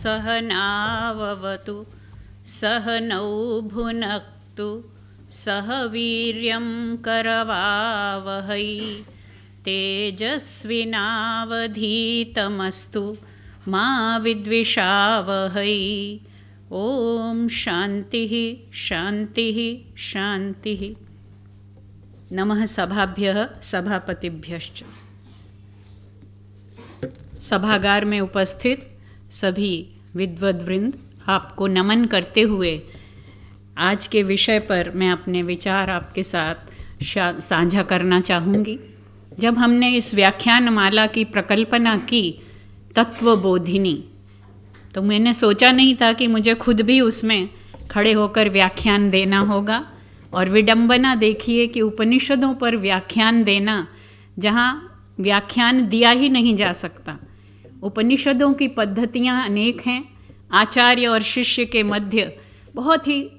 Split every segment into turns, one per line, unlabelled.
सहनाववतु सहनौ भुनक्तु सह वीर्यं करवावहै तेजस्विनावधीतमस्तु मा विद्विषावहै। ओम शांतिः शांतिः शांतिः। नमः सभाभ्यः सभापतिभ्यश्च। सभागार में उपस्थित सभी विद्वद्वृंद, आपको नमन करते हुए आज के विषय पर मैं अपने विचार आपके साथ साझा करना चाहूँगी। जब हमने इस व्याख्यान माला की प्रकल्पना की तत्वबोधिनी, तो मैंने सोचा नहीं था कि मुझे खुद भी उसमें खड़े होकर व्याख्यान देना होगा। और विडंबना देखिए कि उपनिषदों पर व्याख्यान देना, जहाँ व्याख्यान दिया ही नहीं जा सकता। उपनिषदों की पद्धतियाँ अनेक हैं। आचार्य और शिष्य के मध्य बहुत ही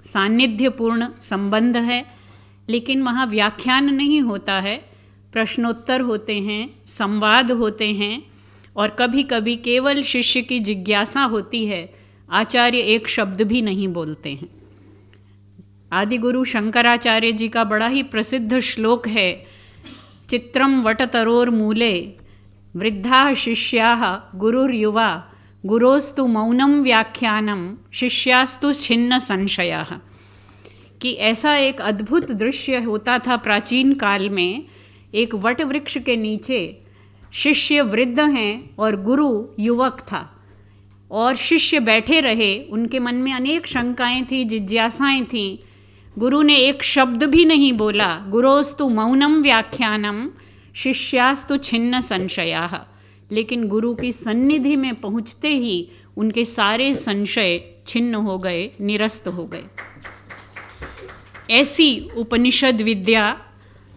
सान्निध्यपूर्ण संबंध है, लेकिन वहाँ व्याख्यान नहीं होता है, प्रश्नोत्तर होते हैं, संवाद होते हैं, और कभी कभी केवल शिष्य की जिज्ञासा होती है, आचार्य एक शब्द भी नहीं बोलते हैं। आदिगुरु शंकराचार्य जी का बड़ा ही प्रसिद्ध श्लोक है, चित्रम वटतरोर्मूले वृद्धा शिष्याः गुरुर्युवा गुरोस्तु मौनम व्याख्यानम शिष्यास्तु छिन्न संशयाः। कि ऐसा एक अद्भुत दृश्य होता था प्राचीन काल में। एक वट वृक्ष के नीचे शिष्य वृद्ध हैं और गुरु युवक था, और शिष्य बैठे रहे। उनके मन में अनेक शंकाएं थी, जिज्ञासाएं थीं। गुरु ने एक शब्द भी नहीं बोला। गुरोस्तु मौनम व्याख्यानम शिष्यास्तु छिन्न संशयाः। लेकिन गुरु की सन्निधि में पहुँचते ही उनके सारे संशय छिन्न हो गए, निरस्त हो गए। ऐसी उपनिषद विद्या,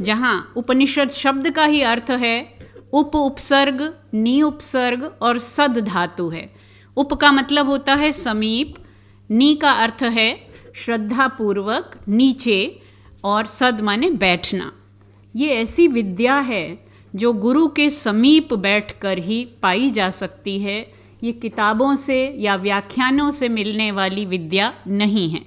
जहाँ उपनिषद शब्द का ही अर्थ है उपसर्ग, नी उपसर्ग और सद धातु है। उप का मतलब होता है समीप, नी का अर्थ है श्रद्धापूर्वक नीचे, और सद माने बैठना। ये ऐसी विद्या है जो गुरु के समीप बैठकर ही पाई जा सकती है। ये किताबों से या व्याख्यानों से मिलने वाली विद्या नहीं है।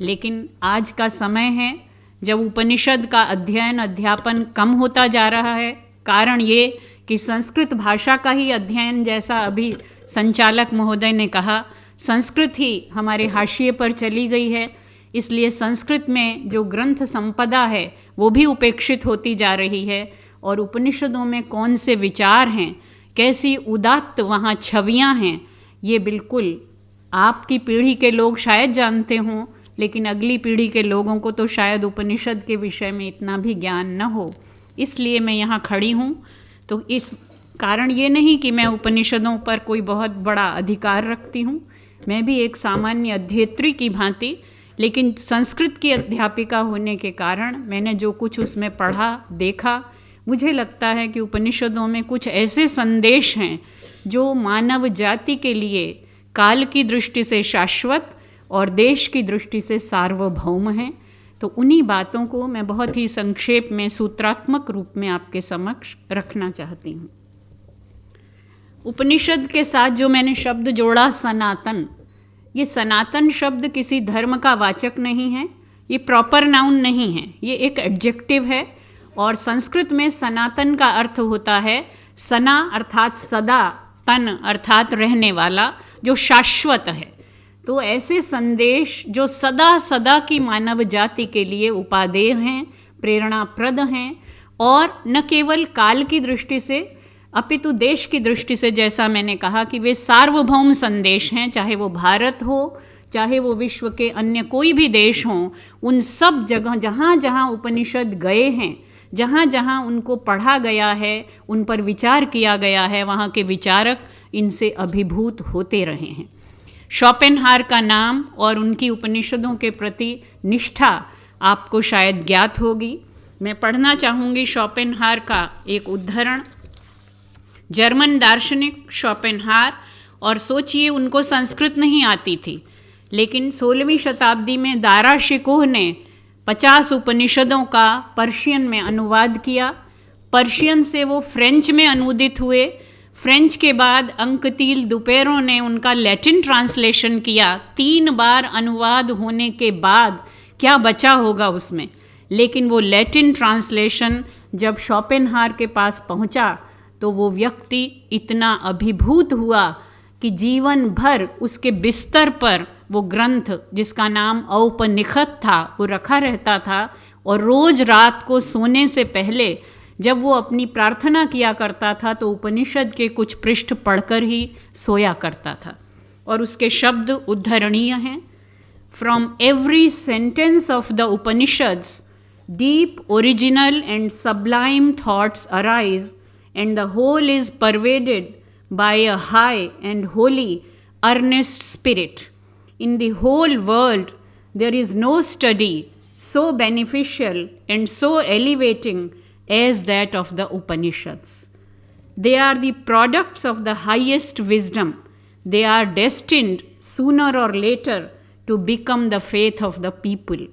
लेकिन आज का समय है जब उपनिषद का अध्ययन अध्यापन कम होता जा रहा है। कारण ये कि संस्कृत भाषा का ही अध्ययन, जैसा अभी संचालक महोदय ने कहा, संस्कृत ही हमारे हाशिए पर चली गई है। इसलिए संस्कृत में जो ग्रंथ संपदा है वो भी उपेक्षित होती जा रही है। और उपनिषदों में कौन से विचार हैं, कैसी उदात्त वहाँ छवियाँ हैं, ये बिल्कुल आपकी पीढ़ी के लोग शायद जानते हों, लेकिन अगली पीढ़ी के लोगों को तो शायद उपनिषद के विषय में इतना भी ज्ञान न हो। इसलिए मैं यहाँ खड़ी हूँ। तो इस कारण ये नहीं कि मैं उपनिषदों पर कोई बहुत बड़ा अधिकार रखती हूँ। मैं भी एक सामान्य अध्येत्री की भांति, लेकिन संस्कृत की अध्यापिका होने के कारण मैंने जो कुछ उसमें पढ़ा, देखा, मुझे लगता है कि उपनिषदों में कुछ ऐसे संदेश हैं जो मानव जाति के लिए काल की दृष्टि से शाश्वत और देश की दृष्टि से सार्वभौम हैं। तो उन्हीं बातों को मैं बहुत ही संक्षेप में सूत्रात्मक रूप में आपके समक्ष रखना चाहती हूँ। उपनिषद के साथ जो मैंने शब्द जोड़ा सनातन, ये सनातन शब्द किसी धर्म का वाचक नहीं है, ये प्रॉपर नाउन नहीं है, ये एक एडजेक्टिव है। और संस्कृत में सनातन का अर्थ होता है सना अर्थात सदा, तन अर्थात रहने वाला, जो शाश्वत है। तो ऐसे संदेश जो सदा सदा की मानव जाति के लिए उपादेय हैं, प्रेरणाप्रद हैं, और न केवल काल की दृष्टि से अपितु देश की दृष्टि से, जैसा मैंने कहा कि वे सार्वभौम संदेश हैं। चाहे वो भारत हो, चाहे वो विश्व के अन्य कोई भी देश हों, उन सब जगह जहाँ जहाँ उपनिषद गए हैं, जहाँ जहाँ उनको पढ़ा गया है, उन पर विचार किया गया है, वहाँ के विचारक इनसे अभिभूत होते रहे हैं। शोपेनहावर का नाम और उनकी उपनिषदों के प्रति निष्ठा आपको शायद ज्ञात होगी। मैं पढ़ना चाहूँगी शोपेनहावर का एक उद्धरण। जर्मन दार्शनिक शोपेनहावर, और सोचिए उनको संस्कृत नहीं आती थी, लेकिन 16वीं शताब्दी में दारा शिकोह ने 50 उपनिषदों का पर्शियन में अनुवाद किया। पर्शियन से वो फ्रेंच में अनुदित हुए, फ्रेंच के बाद अंकतील दुपेरो ने उनका लैटिन ट्रांसलेशन किया। 3 बार अनुवाद होने के बाद क्या बचा होगा उसमें। लेकिन वो लैटिन ट्रांसलेशन जब शोपेनहावर के पास पहुंचा तो वो व्यक्ति इतना अभिभूत हुआ कि जीवन भर उसके बिस्तर पर वो ग्रंथ, जिसका नाम औपनिषद था, वो रखा रहता था और रोज़ रात को सोने से पहले जब वो अपनी प्रार्थना किया करता था तो उपनिषद के कुछ पृष्ठ पढ़कर ही सोया करता था। और उसके शब्द उद्धरणीय हैं। From every sentence of the Upanishads deep, original and sublime thoughts arise, and the whole is pervaded by a high and holy, earnest spirit. In the whole world, there is no study so beneficial and so elevating as that of the Upanishads. They are the products of the highest wisdom. They are destined sooner or later to become the faith of the people.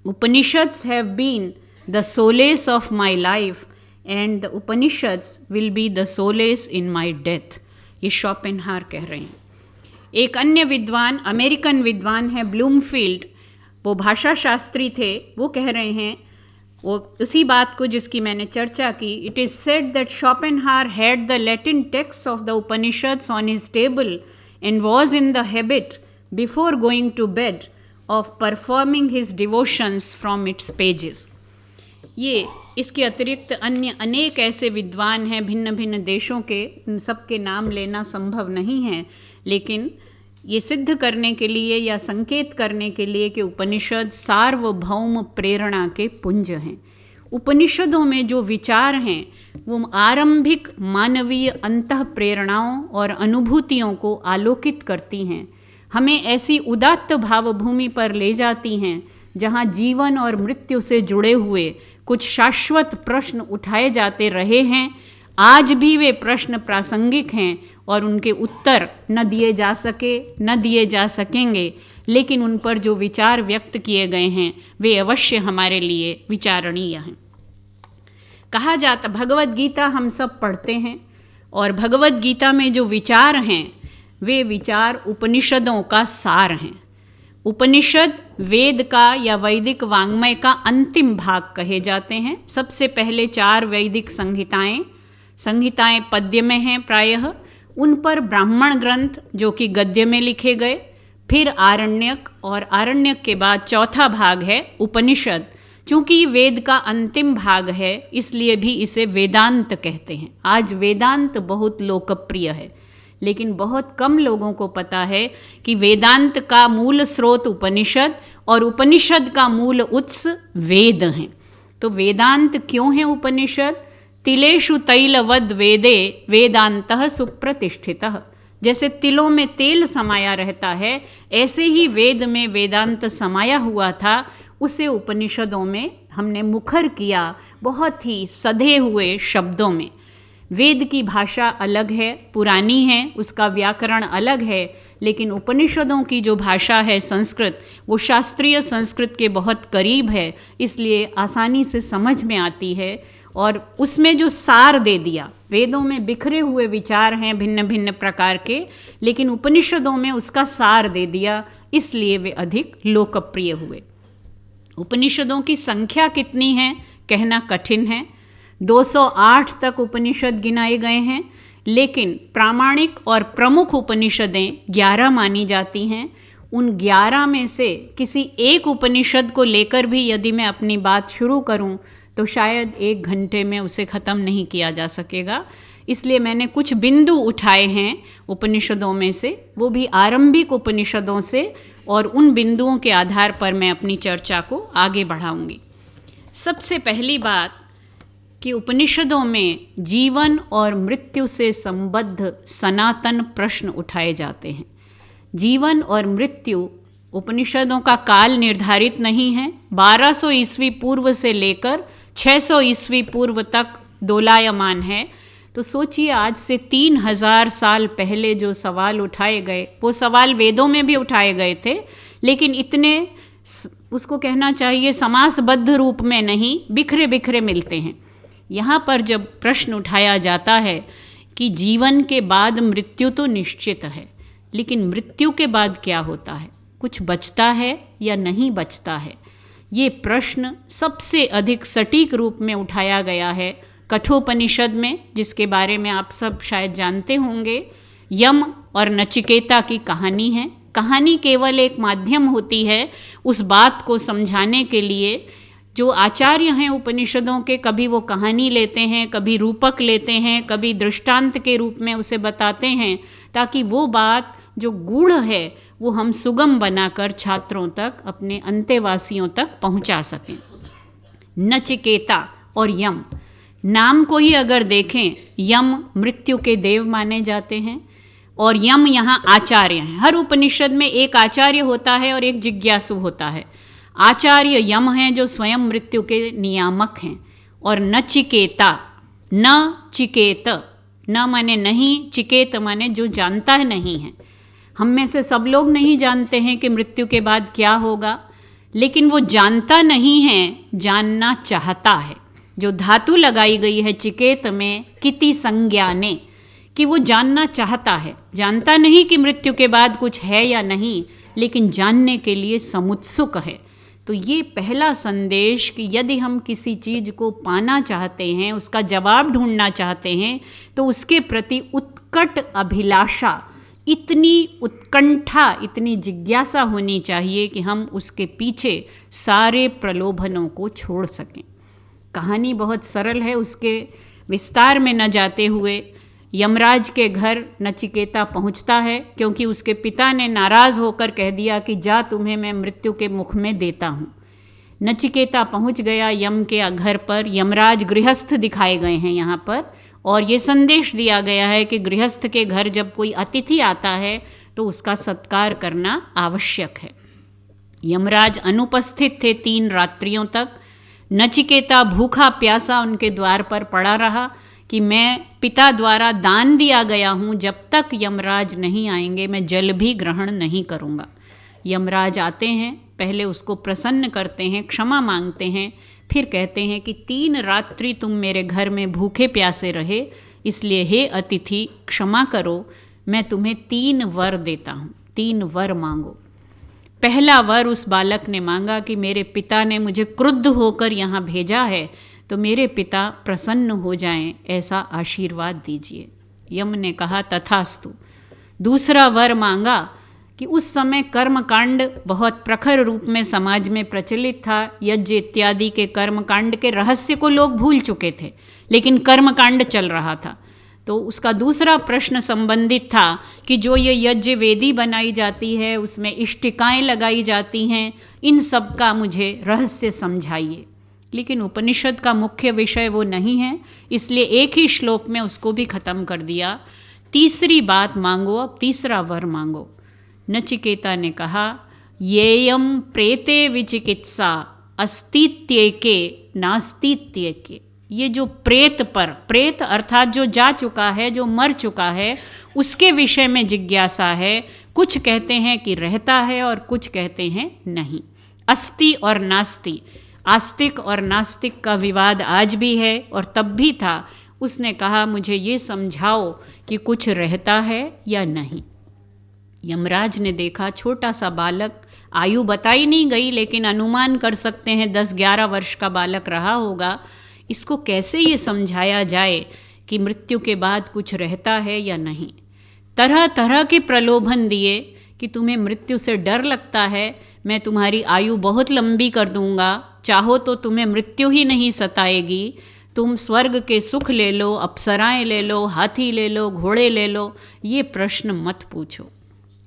Upanishads have been the solace of my life and the Upanishads will be the solace in my death. ये Schopenhauer कह रहे हैं। एक अन्य विद्वान, American विद्वान है Bloomfield, वो भाषा शास्त्री थे, वो कह रहे हैं वो उसी बात को जिसकी मैंने चर्चा की। It is said that Schopenhauer had the Latin text of the Upanishads on his table and was in the habit before going to bed of performing his devotions from its pages. ये इसके अतिरिक्त अन्य अनेक ऐसे विद्वान हैं भिन्न भिन्न देशों के, उन सब के नाम लेना संभव नहीं है, लेकिन ये सिद्ध करने के लिए या संकेत करने के लिए कि उपनिषद सार्वभौम प्रेरणा के पुंज हैं। उपनिषदों में जो विचार हैं वो आरंभिक मानवीय अंतः प्रेरणाओं और अनुभूतियों को आलोकित करती हैं, हमें ऐसी उदात्त भावभूमि पर ले जाती हैं जहाँ जीवन और मृत्यु से जुड़े हुए कुछ शाश्वत प्रश्न उठाए जाते रहे हैं। आज भी वे प्रश्न प्रासंगिक हैं और उनके उत्तर न दिए जा सके न दिए जा सकेंगे, लेकिन उन पर जो विचार व्यक्त किए गए हैं वे अवश्य हमारे लिए विचारणीय हैं। कहा जाता, भगवद गीता हम सब पढ़ते हैं और भगवद गीता में जो विचार हैं वे विचार उपनिषदों का सार हैं। उपनिषद वेद का या वैदिक वाङ्मय का अंतिम भाग कहे जाते हैं। सबसे पहले 4 वैदिक संहिताएं पद्य में हैं प्रायः, उन पर ब्राह्मण ग्रंथ जो कि गद्य में लिखे गए, फिर आरण्यक, और आरण्यक के बाद चौथा भाग है उपनिषद। चूँकि वेद का अंतिम भाग है इसलिए भी इसे वेदांत कहते हैं। आज वेदांत बहुत लोकप्रिय है, लेकिन बहुत कम लोगों को पता है कि वेदांत का मूल स्रोत उपनिषद और उपनिषद का मूल उत्स वेद हैं। तो वेदांत क्यों है उपनिषद? तिलेषु तैलवद वेदे वेदांतः सुप्रतिष्ठितः। जैसे तिलों में तेल समाया रहता है, ऐसे ही वेद में वेदांत समाया हुआ था। उसे उपनिषदों में हमने मुखर किया बहुत ही सधे हुए शब्दों में। वेद की भाषा अलग है, पुरानी है, उसका व्याकरण अलग है, लेकिन उपनिषदों की जो भाषा है संस्कृत, वो शास्त्रीय संस्कृत के बहुत करीब है, इसलिए आसानी से समझ में आती है। और उसमें जो सार दे दिया, वेदों में बिखरे हुए विचार हैं भिन्न भिन्न प्रकार के, लेकिन उपनिषदों में उसका सार दे दिया, इसलिए वे अधिक लोकप्रिय हुए। उपनिषदों की संख्या कितनी है कहना कठिन है। 208 तक उपनिषद गिनाए गए हैं, लेकिन प्रामाणिक और प्रमुख उपनिषदें 11 मानी जाती हैं। उन 11 में से किसी एक उपनिषद को लेकर भी यदि मैं अपनी बात शुरू करूं तो शायद 1 घंटे में उसे ख़त्म नहीं किया जा सकेगा। इसलिए मैंने कुछ बिंदु उठाए हैं उपनिषदों में से, वो भी आरंभिक उपनिषदों से, और उन बिंदुओं के आधार पर मैं अपनी चर्चा को आगे बढ़ाऊंगी। सबसे पहली बात कि उपनिषदों में जीवन और मृत्यु से संबद्ध सनातन प्रश्न उठाए जाते हैं। जीवन और मृत्यु उपनिषदों का काल निर्धारित नहीं है। 1200 ईस्वी पूर्व से लेकर 600 ईस्वी पूर्व तक दोलायमान है। तो सोचिए, आज से 3000 साल पहले जो सवाल उठाए गए, वो सवाल वेदों में भी उठाए गए थे, लेकिन इतने, उसको कहना चाहिए समासबद्ध रूप में नहीं, बिखरे बिखरे मिलते हैं। यहाँ पर जब प्रश्न उठाया जाता है कि जीवन के बाद मृत्यु तो निश्चित है, लेकिन मृत्यु के बाद क्या होता है, कुछ बचता है या नहीं बचता है। ये प्रश्न सबसे अधिक सटीक रूप में उठाया गया है कठोपनिषद में, जिसके बारे में आप सब शायद जानते होंगे। यम और नचिकेता की कहानी है। कहानी केवल एक माध्यम होती है उस बात को समझाने के लिए। जो आचार्य हैं उपनिषदों के, कभी वो कहानी लेते हैं, कभी रूपक लेते हैं, कभी दृष्टांत के रूप में उसे बताते हैं, ताकि वो बात जो गूढ़ है वो हम सुगम बनाकर छात्रों तक, अपने अंतेवासियों तक पहुंचा सकें। नचिकेता और यम, नाम को ही अगर देखें, यम मृत्यु के देव माने जाते हैं और यम यहाँ आचार्य हैं। हर उपनिषद में एक आचार्य होता है और एक जिज्ञासु होता है। आचार्य यम हैं जो स्वयं मृत्यु के नियामक हैं। और नचिकेता, न चिकेत, न माने नहीं, चिकेत माने जो जानता है नहीं है। हम में से सब लोग नहीं जानते हैं कि मृत्यु के बाद क्या होगा, लेकिन वो जानता नहीं है, जानना चाहता है। जो धातु लगाई गई है चिकेत में, किति संज्ञाने, कि वो जानना चाहता है। जानता नहीं कि मृत्यु के बाद कुछ है या नहीं, लेकिन जानने के लिए समुत्सुक है। तो ये पहला संदेश कि यदि हम किसी चीज़ को पाना चाहते हैं, उसका जवाब ढूंढना चाहते हैं, तो उसके प्रति उत्कट अभिलाषा, इतनी उत्कंठा, इतनी जिज्ञासा होनी चाहिए कि हम उसके पीछे सारे प्रलोभनों को छोड़ सकें। कहानी बहुत सरल है, उसके विस्तार में न जाते हुए यमराज के घर नचिकेता पहुंचता है, क्योंकि उसके पिता ने नाराज़ होकर कह दिया कि जा, तुम्हें मैं मृत्यु के मुख में देता हूँ। नचिकेता पहुंच गया यम के घर पर। यमराज गृहस्थ दिखाए गए हैं यहाँ पर, और ये संदेश दिया गया है कि गृहस्थ के घर जब कोई अतिथि आता है तो उसका सत्कार करना आवश्यक है। यमराज अनुपस्थित थे 3 रात्रियों तक। नचिकेता भूखा प्यासा उनके द्वार पर पड़ा रहा कि मैं पिता द्वारा दान दिया गया हूँ, जब तक यमराज नहीं आएंगे मैं जल भी ग्रहण नहीं करूँगा। यमराज आते हैं, पहले उसको प्रसन्न करते हैं, क्षमा मांगते हैं, फिर कहते हैं कि 3 रात्रि तुम मेरे घर में भूखे प्यासे रहे, इसलिए हे अतिथि क्षमा करो, मैं तुम्हें 3 वर देता हूँ, 3 वर मांगो। पहला वर उस बालक ने मांगा कि मेरे पिता ने मुझे क्रुद्ध होकर यहाँ भेजा है, तो मेरे पिता प्रसन्न हो जाएं, ऐसा आशीर्वाद दीजिए। यम ने कहा तथास्तु। दूसरा वर मांगा कि उस समय कर्मकांड बहुत प्रखर रूप में समाज में प्रचलित था। यज्ञ इत्यादि के कर्मकांड के रहस्य को लोग भूल चुके थे, लेकिन कर्मकांड चल रहा था। तो उसका दूसरा प्रश्न संबंधित था कि जो ये यज्ञ वेदी बनाई जाती है, उसमें इष्टिकाएँ लगाई जाती हैं, इन सब का मुझे रहस्य समझाइए। लेकिन उपनिषद का मुख्य विषय वो नहीं है, इसलिए एक ही श्लोक में उसको भी खत्म कर दिया। तीसरी बात मांगो, अब तीसरा वर मांगो। नचिकेता ने कहा येयम प्रेते विचिकित्सा अस्तित्वेके नास्तित्वेके। ये जो प्रेत पर, प्रेत अर्थात जो जा चुका है, जो मर चुका है, उसके विषय में जिज्ञासा है। कुछ कहते हैं कि रहता है और कुछ कहते हैं नहीं। अस्ति और नास्ति, आस्तिक और नास्तिक का विवाद आज भी है और तब भी था। उसने कहा मुझे ये समझाओ कि कुछ रहता है या नहीं। यमराज ने देखा छोटा सा बालक, आयु बताई नहीं गई लेकिन अनुमान कर सकते हैं 10-11 वर्ष का बालक रहा होगा। इसको कैसे ये समझाया जाए कि मृत्यु के बाद कुछ रहता है या नहीं। तरह तरह के प्रलोभन दिए कि तुम्हें मृत्यु से डर लगता है, मैं तुम्हारी आयु बहुत लंबी कर दूंगा, चाहो तो तुम्हें मृत्यु ही नहीं सताएगी, तुम स्वर्ग के सुख ले लो, अप्सराएं ले लो, हाथी ले लो, घोड़े ले लो, ये प्रश्न मत पूछो।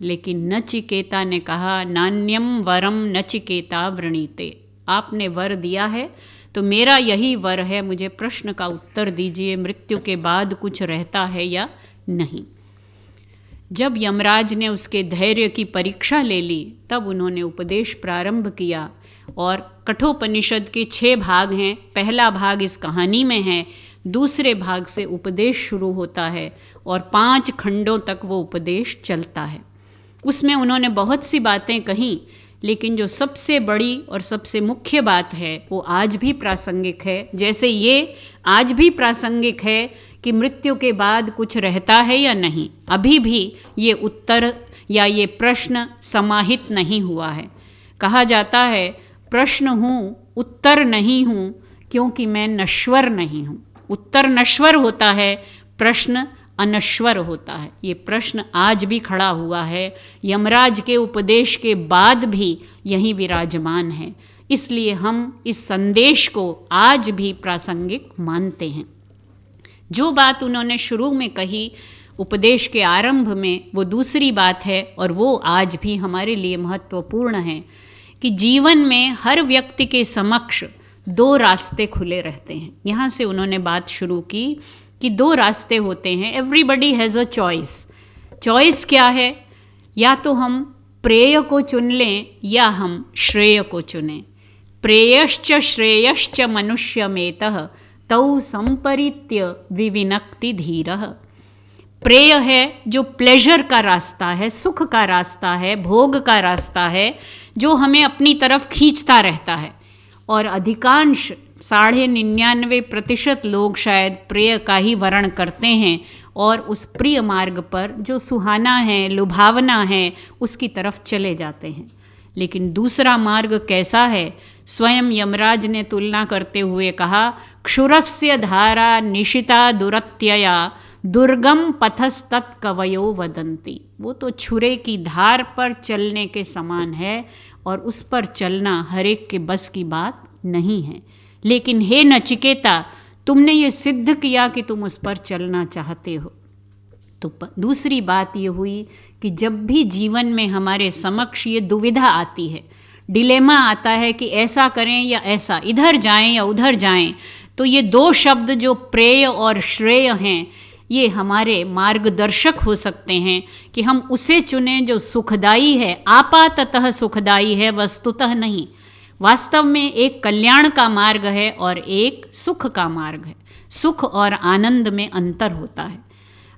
लेकिन नचिकेता ने कहा नान्यम वरम नचिकेता वृणीते। आपने वर दिया है तो मेरा यही वर है, मुझे प्रश्न का उत्तर दीजिए, मृत्यु के बाद कुछ रहता है या नहीं। जब यमराज ने उसके धैर्य की परीक्षा ले ली, तब उन्होंने उपदेश प्रारंभ किया। और कठोपनिषद के 6 भाग हैं। पहला भाग इस कहानी में है, दूसरे भाग से उपदेश शुरू होता है और 5 खंडों तक वो उपदेश चलता है। उसमें उन्होंने बहुत सी बातें कहीं, लेकिन जो सबसे बड़ी और सबसे मुख्य बात है वो आज भी प्रासंगिक है। जैसे ये आज भी प्रासंगिक है कि मृत्यु के बाद कुछ रहता है या नहीं, अभी भी ये उत्तर या ये प्रश्न समाहित नहीं हुआ है। कहा जाता है प्रश्न हूँ उत्तर नहीं हूँ, क्योंकि मैं नश्वर नहीं हूँ। उत्तर नश्वर होता है, प्रश्न अनश्वर होता है। ये प्रश्न आज भी खड़ा हुआ है, यमराज के उपदेश के बाद भी यहीं विराजमान है। इसलिए हम इस संदेश को आज भी प्रासंगिक मानते हैं। जो बात उन्होंने शुरू में कही उपदेश के आरंभ में, वो दूसरी बात है और वो आज भी हमारे लिए महत्वपूर्ण है कि जीवन में हर व्यक्ति के समक्ष दो रास्ते खुले रहते हैं। यहाँ से उन्होंने बात शुरू की कि दो रास्ते होते हैं। Everybody has a choice. Choice क्या है? या तो हम प्रेय को चुन लें या हम श्रेय को चुनें। प्रेयश्च श्रेयश्च मनुष्यमेतः तौ संपरित्य विविनक्ति धीरः। प्रेय है जो प्लेजर का रास्ता है, सुख का रास्ता है, भोग का रास्ता है, जो हमें अपनी तरफ खींचता रहता है। और अधिकांश 99.99% लोग शायद प्रेय का ही वर्ण करते हैं और उस प्रिय मार्ग पर जो सुहाना है, लुभावना है, उसकी तरफ चले जाते हैं। लेकिन दूसरा मार्ग कैसा है? स्वयं यमराज ने तुलना करते हुए कहा, क्षुरस्य धारा निशिता दुरत्यया दुर्गम पथस्तत् कवयो वदन्ति। वो तो छुरे की धार पर चलने के समान है और उस पर चलना हर एक के बस की बात नहीं है। लेकिन हे नचिकेता, तुमने ये सिद्ध किया कि तुम उस पर चलना चाहते हो। तो दूसरी बात ये हुई कि जब भी जीवन में हमारे समक्ष ये दुविधा आती है, डिलेमा आता है कि ऐसा करें या ऐसा, इधर जाएं या उधर जाएं, तो ये दो शब्द जो प्रेय और श्रेय हैं, ये हमारे मार्गदर्शक हो सकते हैं कि हम उसे चुनें जो सुखदायी है, आपाततः सुखदायी है, वस्तुतः नहीं। वास्तव में एक कल्याण का मार्ग है और एक सुख का मार्ग है। सुख और आनंद में अंतर होता है।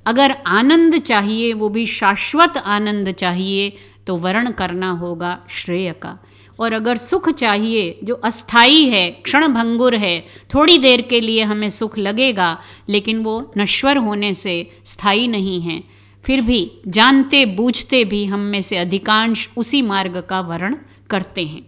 अगर आनंद चाहिए, वो भी शाश्वत आनंद चाहिए, तो वर्ण करना होगा श्रेय का। और अगर सुख चाहिए जो अस्थाई है, क्षणभंगुर है, थोड़ी देर के लिए हमें सुख लगेगा, लेकिन वो नश्वर होने से स्थायी नहीं है, फिर भी जानते बूझते भी हम में से अधिकांश उसी मार्ग का वर्ण करते हैं।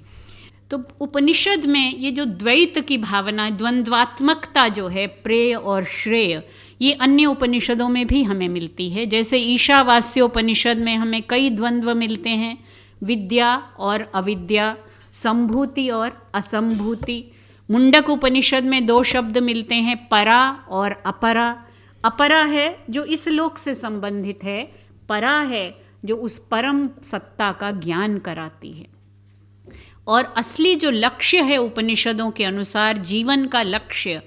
तो उपनिषद में ये जो द्वैत की भावना, द्वंद्वात्मकता जो है, प्रेय और श्रेय, ये अन्य उपनिषदों में भी हमें मिलती है। जैसे ईशावास्य उपनिषद में हमें कई द्वंद्व मिलते हैं, विद्या और अविद्या, संभूति और असंभूति। मुंडक उपनिषद में दो शब्द मिलते हैं, परा और अपरा। अपरा है जो इस लोक से संबंधित है, परा है जो उस परम सत्ता का ज्ञान कराती है। और असली जो लक्ष्य है उपनिषदों के अनुसार, जीवन का लक्ष्य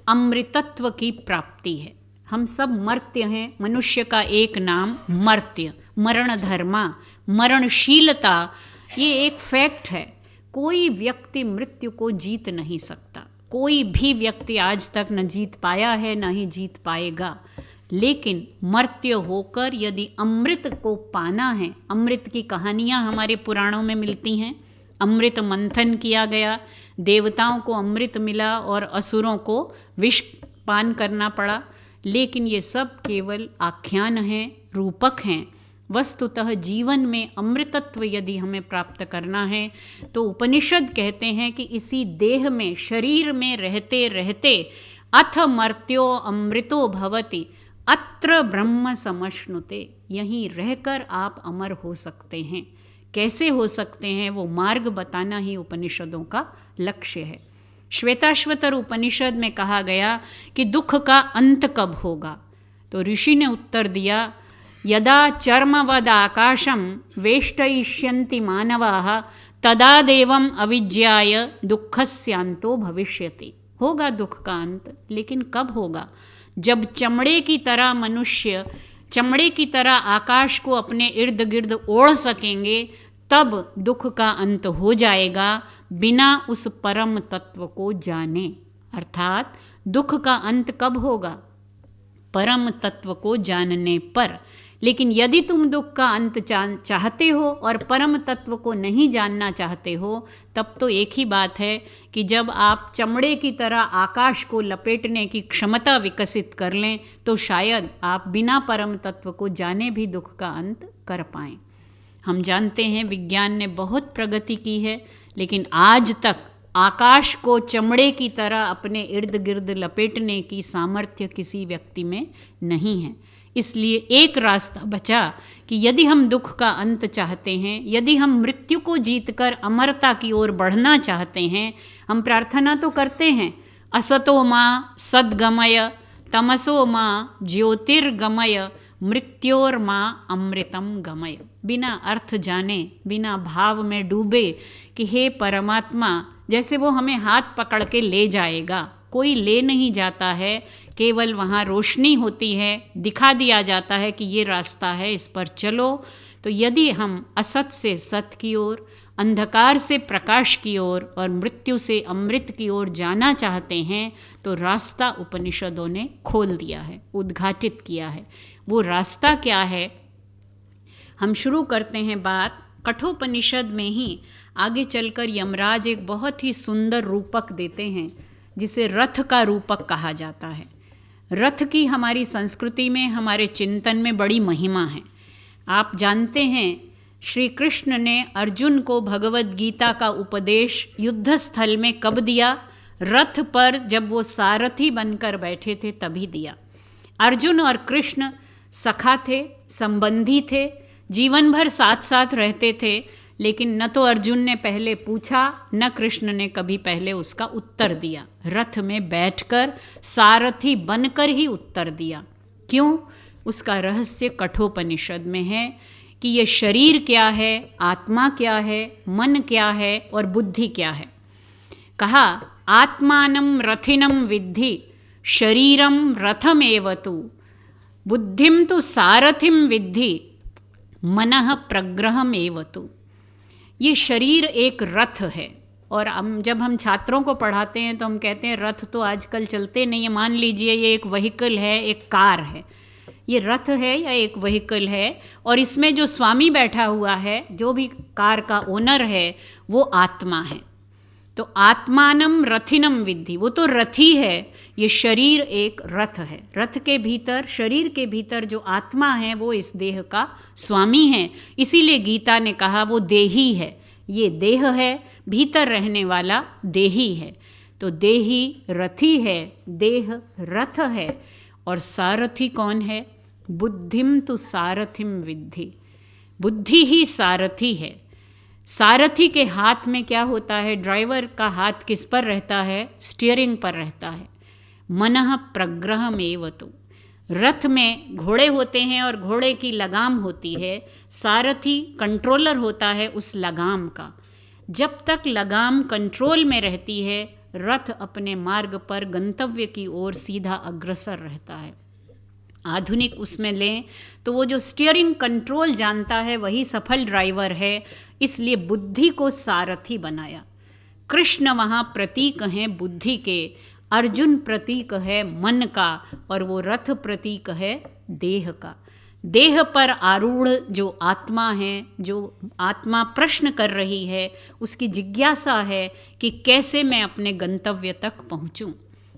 अमृतत्व की प्राप्ति है। हम सब मर्त्य हैं। मनुष्य का एक नाम मर्त्य, मरण धर्मा, मरणशीलता, ये एक फैक्ट है। कोई व्यक्ति मृत्यु को जीत नहीं सकता। कोई भी व्यक्ति आज तक न जीत पाया है, न ही जीत पाएगा। लेकिन मर्त्य होकर यदि अमृत को पाना है, अमृत की कहानियाँ हमारे पुराणों में मिलती हैं। अमृत मंथन किया गया, देवताओं को अमृत मिला और असुरों को विष पान करना पड़ा। लेकिन ये सब केवल आख्यान हैं, रूपक हैं। वस्तुतः जीवन में अमृतत्व यदि हमें प्राप्त करना है, तो उपनिषद कहते हैं कि इसी देह में, शरीर में रहते रहते अथ मर्त्यो अमृतो भवति अत्र ब्रह्म समश्नुते, यहीं रहकर आप अमर हो सकते हैं। कैसे हो सकते हैं, वो मार्ग बताना ही उपनिषदों का लक्ष्य है। श्वेताश्वतर उपनिषद में कहा गया कि दुख का अंत कब होगा, तो ऋषि ने उत्तर दिया, यदा चर्मवद आकाशम वेष्टयिष्यन्ति मानवाः तदा देवम अविज्ञाय दुःखस्यान्तो भविष्यति। होगा दुख का अंत, लेकिन कब होगा? जब चमड़े की तरह मनुष्य, चमड़े की तरह आकाश को अपने इर्द गिर्द ओढ़ सकेंगे, तब दुख का अंत हो जाएगा, बिना उस परम तत्व को जाने। अर्थात दुख का अंत कब होगा? परम तत्व को जानने पर। लेकिन यदि तुम दुख का अंत चाहते हो और परम तत्व को नहीं जानना चाहते हो, तब तो एक ही बात है कि जब आप चमड़े की तरह आकाश को लपेटने की क्षमता विकसित कर लें तो शायद आप बिना परम तत्व को जाने भी दुख का अंत कर पाएं। हम जानते हैं विज्ञान ने बहुत प्रगति की है, लेकिन आज तक आकाश को चमड़े की तरह अपने इर्द गिर्द लपेटने की सामर्थ्य किसी व्यक्ति में नहीं है। इसलिए एक रास्ता बचा कि यदि हम दुख का अंत चाहते हैं, यदि हम मृत्यु को जीतकर अमरता की ओर बढ़ना चाहते हैं, हम प्रार्थना तो करते हैं, असतो मां सद्गमय तमसो मां ज्योतिर्गमय मृत्योर्मा अमृतम गमय। बिना अर्थ जाने, बिना भाव में डूबे कि हे परमात्मा, जैसे वो हमें हाथ पकड़ के ले जाएगा। कोई ले नहीं जाता है, केवल वहाँ रोशनी होती है, दिखा दिया जाता है कि ये रास्ता है, इस पर चलो। तो यदि हम असत से सत की ओर, अंधकार से प्रकाश की ओर और मृत्यु से अमृत की ओर जाना चाहते हैं तो रास्ता उपनिषदों ने खोल दिया है, उद्घाटित किया है। वो रास्ता क्या है? हम शुरू करते हैं बात कठोपनिषद में ही। आगे चलकर यमराज एक बहुत ही सुंदर रूपक देते हैं जिसे रथ का रूपक कहा जाता है। रथ की हमारी संस्कृति में, हमारे चिंतन में बड़ी महिमा है। आप जानते हैं श्री कृष्ण ने अर्जुन को भगवद गीता का उपदेश युद्ध स्थल में कब दिया? रथ पर जब वो सारथी बनकर बैठे थे तभी दिया। अर्जुन और कृष्ण सखा थे, संबंधी थे, जीवन भर साथ साथ रहते थे, लेकिन न तो अर्जुन ने पहले पूछा, न कृष्ण ने कभी पहले उसका उत्तर दिया। रथ में बैठकर सारथी बनकर ही उत्तर दिया। क्यों? उसका रहस्य कठोपनिषद में है कि ये शरीर क्या है, आत्मा क्या है, मन क्या है और बुद्धि क्या है। कहा आत्मानं रथिनं विद्धि शरीरं रथमेव तु बुद्धिं तु सारथिं विद्धि मनः प्रग्रहमेव तु। ये शरीर एक रथ है। और जब हम छात्रों को पढ़ाते हैं तो हम कहते हैं रथ तो आजकल चलते नहीं है, मान लीजिए ये एक व्हीकल है, एक कार है। ये रथ है या एक व्हीकल है और इसमें जो स्वामी बैठा हुआ है, जो भी कार का ओनर है, वो आत्मा है। तो आत्मानम रथिनम विद्धि, वो तो रथी है। ये शरीर एक रथ है। रथ के भीतर, शरीर के भीतर जो आत्मा है वो इस देह का स्वामी है। इसीलिए गीता ने कहा वो देही है। ये देह है, भीतर रहने वाला देही है। तो देही रथी है, देह रथ है। और सारथी कौन है? बुद्धिम तु सारथिम विद्धि। बुद्धि ही सारथी है। सारथी के हाथ में क्या होता है? ड्राइवर का हाथ किस पर रहता है? स्टीयरिंग पर रहता है। मनः प्रग्रहमेव तु। रथ में घोड़े होते हैं और घोड़े की लगाम होती है। सारथी कंट्रोलर होता है उस लगाम का। जब तक लगाम कंट्रोल में रहती है, रथ अपने मार्ग पर गंतव्य की ओर सीधा अग्रसर रहता है। आधुनिक उसमें लें तो वो जो स्टीयरिंग कंट्रोल जानता है वही सफल ड्राइवर है। इसलिए बुद्धि को सारथी बनाया। कृष्ण वहाँ प्रतीक हैं बुद्धि के, अर्जुन प्रतीक है मन का और वो रथ प्रतीक है देह का। देह पर आरूढ़ जो आत्मा है, जो आत्मा प्रश्न कर रही है, उसकी जिज्ञासा है कि कैसे मैं अपने गंतव्य तक पहुँचूँ।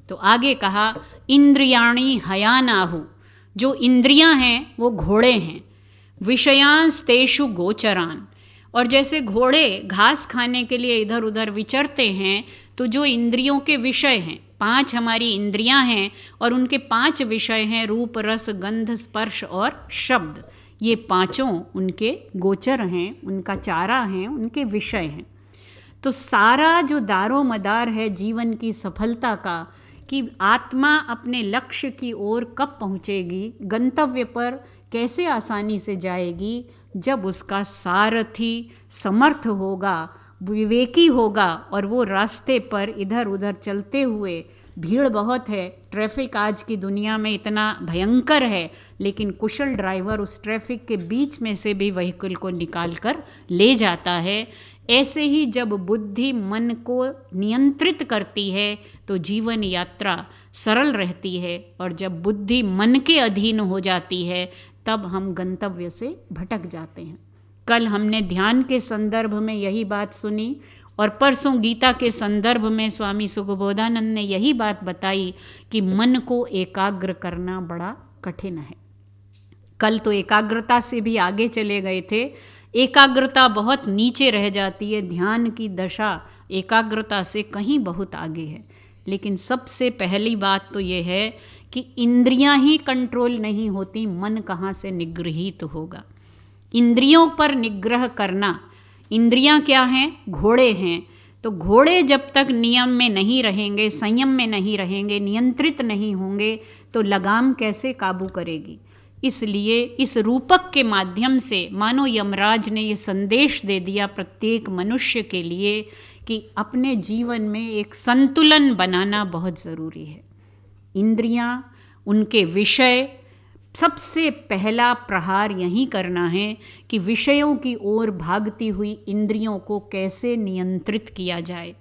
तो आगे कहा इंद्रियाणि हयानाहु। जो इंद्रियां हैं वो घोड़े हैं। विषयांस्तेषु गोचरान। और जैसे घोड़े घास खाने के लिए इधर उधर विचरते हैं, तो जो इंद्रियों के विषय हैं, 5 हमारी इंद्रियां हैं और उनके 5 विषय हैं, रूप रस गंध स्पर्श और शब्द। ये पांचों उनके गोचर हैं, उनका चारा हैं, उनके विषय हैं। तो सारा जो दारो मदार है जीवन की सफलता का, कि आत्मा अपने लक्ष्य की ओर कब पहुँचेगी, गंतव्य पर कैसे आसानी से जाएगी, जब उसका सारथी समर्थ होगा, विवेकी होगा और वो रास्ते पर इधर उधर चलते हुए, भीड़ बहुत है, ट्रैफिक आज की दुनिया में इतना भयंकर है, लेकिन कुशल ड्राइवर उस ट्रैफिक के बीच में से भी व्हीकल को निकाल कर ले जाता है। ऐसे ही जब बुद्धि मन को नियंत्रित करती है तो जीवन यात्रा सरल रहती है, और जब बुद्धि मन के अधीन हो जाती है तब हम गंतव्य से भटक जाते हैं। कल हमने ध्यान के संदर्भ में यही बात सुनी और परसों गीता के संदर्भ में स्वामी सुखबोधानंद ने यही बात बताई कि मन को एकाग्र करना बड़ा कठिन है। कल तो एकाग्रता से भी आगे चले गए थे, एकाग्रता बहुत नीचे रह जाती है, ध्यान की दशा एकाग्रता से कहीं बहुत आगे है। लेकिन सबसे पहली बात तो ये है कि इंद्रियां ही कंट्रोल नहीं होती, मन कहाँ से निगृहीत होगा। इंद्रियों पर निग्रह करना, इंद्रियां क्या हैं? घोड़े हैं। तो घोड़े जब तक नियम में नहीं रहेंगे, संयम में नहीं रहेंगे, नियंत्रित नहीं होंगे तो लगाम कैसे काबू करेगी। इसलिए इस रूपक के माध्यम से मानो यमराज ने ये संदेश दे दिया प्रत्येक मनुष्य के लिए कि अपने जीवन में एक संतुलन बनाना बहुत ज़रूरी है। इंद्रियां, उनके विषय, सबसे पहला प्रहार यही करना है कि विषयों की ओर भागती हुई इंद्रियों को कैसे नियंत्रित किया जाए।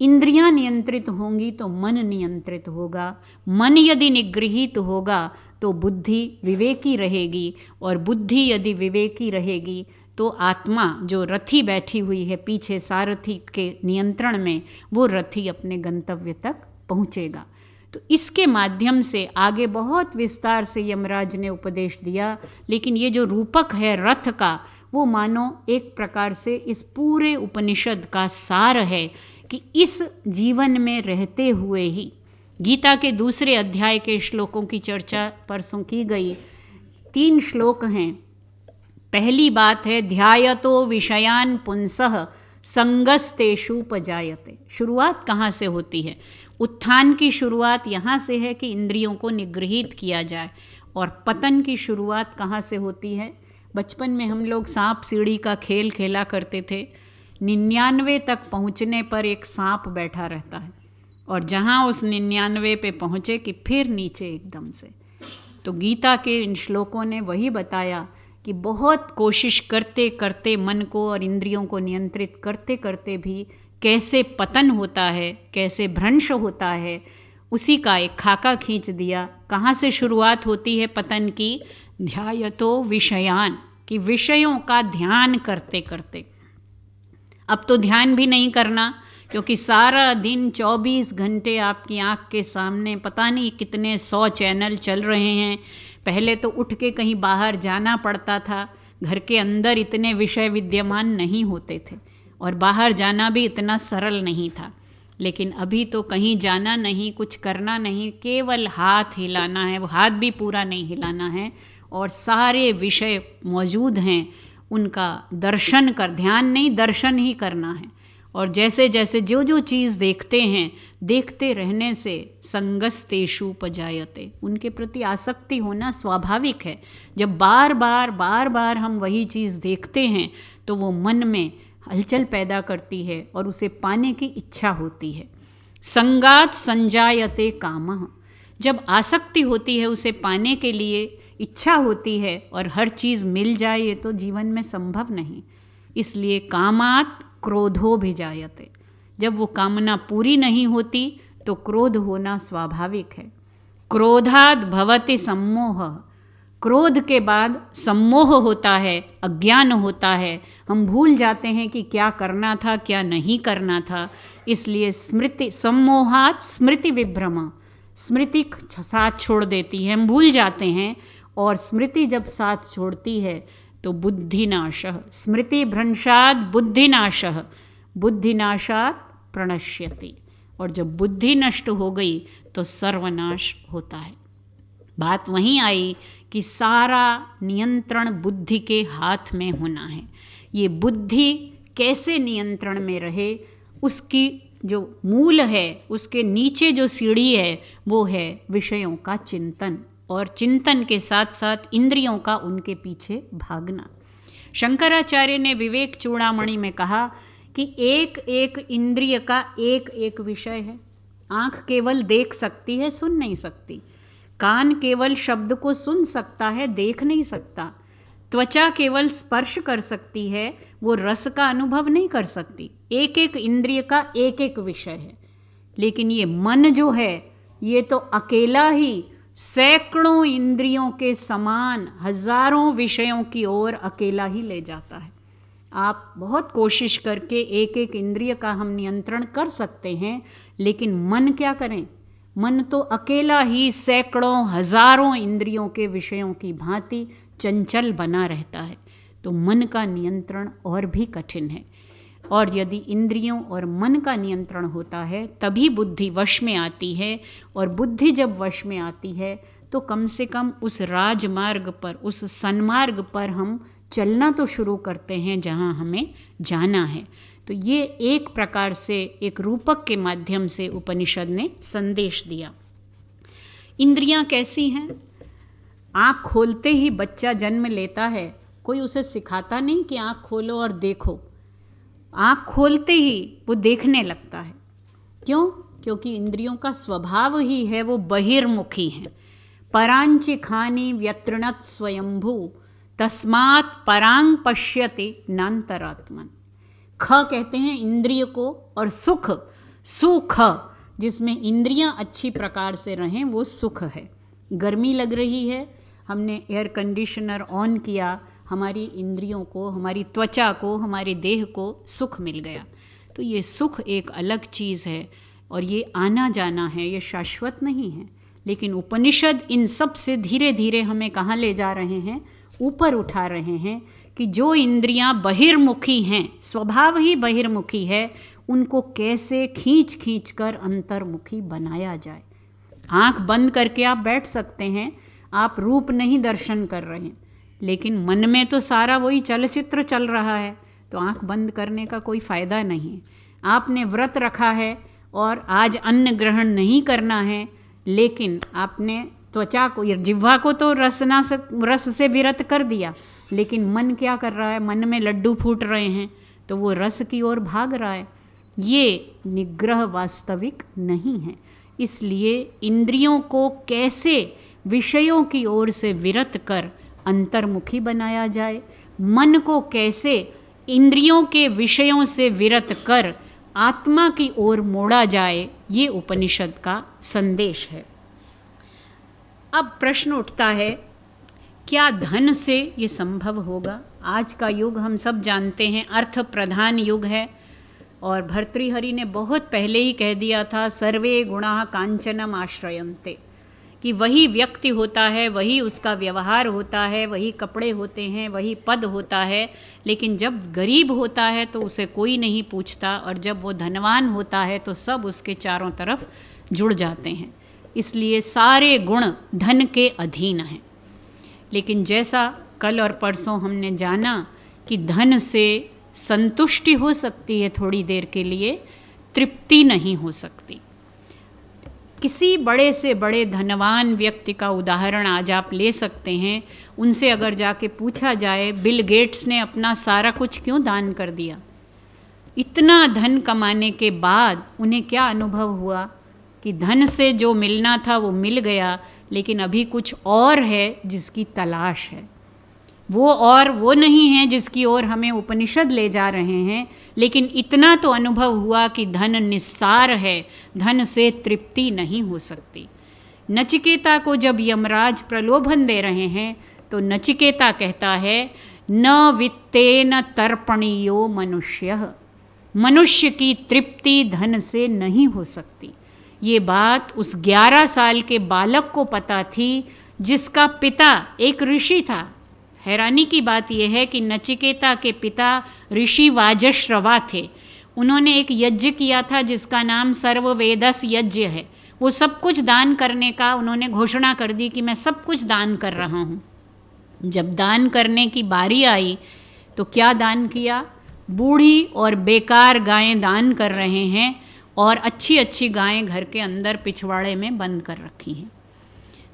इंद्रियां नियंत्रित होंगी तो मन नियंत्रित होगा, मन यदि निगृहीत होगा तो बुद्धि विवेकी रहेगी, और बुद्धि यदि विवेकी रहेगी तो आत्मा जो रथी बैठी हुई है पीछे सारथी के नियंत्रण में, वो रथी अपने गंतव्य तक पहुँचेगा। तो इसके माध्यम से आगे बहुत विस्तार से यमराज ने उपदेश दिया, लेकिन ये जो रूपक है रथ का, वो मानो एक प्रकार से इस पूरे उपनिषद का सार है कि इस जीवन में रहते हुए ही, गीता के दूसरे अध्याय के श्लोकों की चर्चा परसों की गई, 3 श्लोक हैं। पहली बात है ध्यायतो विषयान पुंसः संगस्तेषुपजायते। शुरुआत कहाँ से होती है? उत्थान की शुरुआत यहाँ से है कि इंद्रियों को निगृहीत किया जाए, और पतन की शुरुआत कहाँ से होती है? बचपन में हम लोग सांप सीढ़ी का खेल खेला करते थे। 99 तक पहुँचने पर एक सांप बैठा रहता है, और जहाँ उस 99 पे पहुँचे कि फिर नीचे एकदम से। तो गीता के इन श्लोकों ने वही बताया कि बहुत कोशिश करते करते मन को और इंद्रियों को नियंत्रित करते करते भी कैसे पतन होता है, कैसे भ्रंश होता है, उसी का एक खाका खींच दिया। कहाँ से शुरुआत होती है पतन की? ध्यायतो विषयान, कि विषयों का ध्यान करते करते। अब तो ध्यान भी नहीं करना, क्योंकि सारा दिन 24 घंटे आपकी आँख के सामने पता नहीं कितने 100 चैनल चल रहे हैं। पहले तो उठ के कहीं बाहर जाना पड़ता था, घर के अंदर इतने विषय विद्यमान नहीं होते थे, और बाहर जाना भी इतना सरल नहीं था। लेकिन अभी तो कहीं जाना नहीं, कुछ करना नहीं, केवल हाथ हिलाना है, वो हाथ भी पूरा नहीं हिलाना है, और सारे विषय मौजूद हैं, उनका दर्शन कर, ध्यान नहीं दर्शन ही करना है। और जैसे जैसे जो जो चीज़ देखते हैं, देखते रहने से संगस्तेषुपजायते, उनके प्रति आसक्ति होना स्वाभाविक है। जब बार बार हम वही चीज़ देखते हैं तो वो मन में हलचल पैदा करती है और उसे पाने की इच्छा होती है। संगात संजायते कामः, जब आसक्ति होती है उसे पाने के लिए इच्छा होती है, और हर चीज़ मिल जाए ये तो जीवन में संभव नहीं। इसलिए कामात क्रोधो भिजायते, जब वो कामना पूरी नहीं होती तो क्रोध होना स्वाभाविक है। क्रोधाद भवति सम्मोह, क्रोध के बाद सम्मोह होता है, अज्ञान होता है, हम भूल जाते हैं कि क्या करना था क्या नहीं करना था। इसलिए स्मृति, सम्मोहात स्मृति विभ्रम, स्मृति साथ छोड़ देती है, हम भूल जाते हैं, और स्मृति जब साथ छोड़ती है तो बुद्धिनाशः, स्मृति भ्रंशात् बुद्धिनाशः, बुद्धिनाशात् प्रणश्यति, और जब बुद्धि नष्ट हो गई तो सर्वनाश होता है। बात वहीं आई कि सारा नियंत्रण बुद्धि के हाथ में होना है। ये बुद्धि कैसे नियंत्रण में रहे, उसकी जो मूल है, उसके नीचे जो सीढ़ी है, वो है विषयों का चिंतन, और चिंतन के साथ साथ इंद्रियों का उनके पीछे भागना। शंकराचार्य ने विवेक चूड़ामणि में कहा कि एक एक इंद्रिय का एक एक विषय है। आँख केवल देख सकती है, सुन नहीं सकती। कान केवल शब्द को सुन सकता है, देख नहीं सकता। त्वचा केवल स्पर्श कर सकती है, वो रस का अनुभव नहीं कर सकती। एक एक इंद्रिय का एक एक विषय है। लेकिन ये मन जो है, ये तो अकेला ही सैकड़ों इंद्रियों के समान हजारों विषयों की ओर अकेला ही ले जाता है। आप बहुत कोशिश करके एक एक इंद्रिय का हम नियंत्रण कर सकते हैं, लेकिन मन क्या करें? मन तो अकेला ही सैकड़ों हजारों इंद्रियों के विषयों की भांति चंचल बना रहता है। तो मन का नियंत्रण और भी कठिन है। और यदि इंद्रियों और मन का नियंत्रण होता है तभी बुद्धि वश में आती है, और बुद्धि जब वश में आती है तो कम से कम उस राजमार्ग पर, उस सन्मार्ग पर हम चलना तो शुरू करते हैं जहाँ हमें जाना है। तो ये एक प्रकार से एक रूपक के माध्यम से उपनिषद ने संदेश दिया। इंद्रियां कैसी हैं? आँख खोलते ही बच्चा जन्म लेता है, कोई उसे सिखाता नहीं कि आँख खोलो और देखो। आँख खोलते ही वो देखने लगता है। क्यों? क्योंकि इंद्रियों का स्वभाव ही है, वो बहिर्मुखी हैं। परांचिखानि व्यतृणत स्वयंभू तस्मात् परांग पश्यति नान्तरात्मन। ख कहते हैं इंद्रिय को, और सुख, सुख जिसमें इंद्रियां अच्छी प्रकार से रहें वो सुख है। गर्मी लग रही है, हमने एयर कंडीशनर ऑन किया, हमारी इंद्रियों को, हमारी त्वचा को, हमारे देह को सुख मिल गया। तो ये सुख एक अलग चीज़ है और ये आना जाना है, ये शाश्वत नहीं है। लेकिन उपनिषद इन सब से धीरे धीरे हमें कहाँ ले जा रहे हैं? ऊपर उठा रहे हैं कि जो इंद्रियां बहिर्मुखी हैं, स्वभाव ही बहिर्मुखी है, उनको कैसे खींच खींच कर अंतर्मुखी बनाया जाए। आँख बंद करके आप बैठ सकते हैं, आप रूप नहीं दर्शन कर रहे हैं, लेकिन मन में तो सारा वही चलचित्र चल रहा है, तो आँख बंद करने का कोई फ़ायदा नहीं है। आपने व्रत रखा है और आज अन्न ग्रहण नहीं करना है, लेकिन आपने त्वचा को, जिह्वा को तो रस से विरत कर दिया, लेकिन मन क्या कर रहा है? मन में लड्डू फूट रहे हैं, तो वो रस की ओर भाग रहा है। ये निग्रह वास्तविक नहीं है। इसलिए इंद्रियों को कैसे विषयों की ओर से विरत कर अंतर्मुखी बनाया जाए, मन को कैसे इंद्रियों के विषयों से विरत कर आत्मा की ओर मोड़ा जाए, ये उपनिषद का संदेश है। अब प्रश्न उठता है, क्या धन से ये संभव होगा? आज का युग हम सब जानते हैं अर्थ प्रधान युग है, और भर्तृहरि ने बहुत पहले ही कह दिया था, सर्वे गुणाः कांचनम आश्रयन्ते, कि वही व्यक्ति होता है, वही उसका व्यवहार होता है, वही कपड़े होते हैं, वही पद होता है, लेकिन जब गरीब होता है तो उसे कोई नहीं पूछता, और जब वो धनवान होता है तो सब उसके चारों तरफ जुड़ जाते हैं। इसलिए सारे गुण धन के अधीन हैं। लेकिन जैसा कल और परसों हमने जाना कि धन से संतुष्टि हो सकती है थोड़ी देर के लिए, तृप्ति नहीं हो सकती। किसी बड़े से बड़े धनवान व्यक्ति का उदाहरण आज आप ले सकते हैं। उनसे अगर जाके पूछा जाए, बिल गेट्स ने अपना सारा कुछ क्यों दान कर दिया? इतना धन कमाने के बाद उन्हें क्या अनुभव हुआ कि धन से जो मिलना था वो मिल गया, लेकिन अभी कुछ और है जिसकी तलाश है। वो और वो नहीं है जिसकी ओर हमें उपनिषद ले जा रहे हैं, लेकिन इतना तो अनुभव हुआ कि धन निस्सार है, धन से तृप्ति नहीं हो सकती। नचिकेता को जब यमराज प्रलोभन दे रहे हैं तो नचिकेता कहता है, न वित्तेन तर्पणीयो मनुष्यः, मनुष्य की तृप्ति धन से नहीं हो सकती। ये बात उस 11 साल के बालक को पता थी जिसका पिता एक ऋषि था। हैरानी की बात यह है कि नचिकेता के पिता ऋषि वाजश्रवा थे। उन्होंने एक यज्ञ किया था जिसका नाम सर्ववेदस यज्ञ है। वो सब कुछ दान करने का उन्होंने घोषणा कर दी कि मैं सब कुछ दान कर रहा हूँ। जब दान करने की बारी आई तो क्या दान किया? बूढ़ी और बेकार गायें दान कर रहे हैं, और अच्छी अच्छी गायें घर के अंदर पिछवाड़े में बंद कर रखी हैं।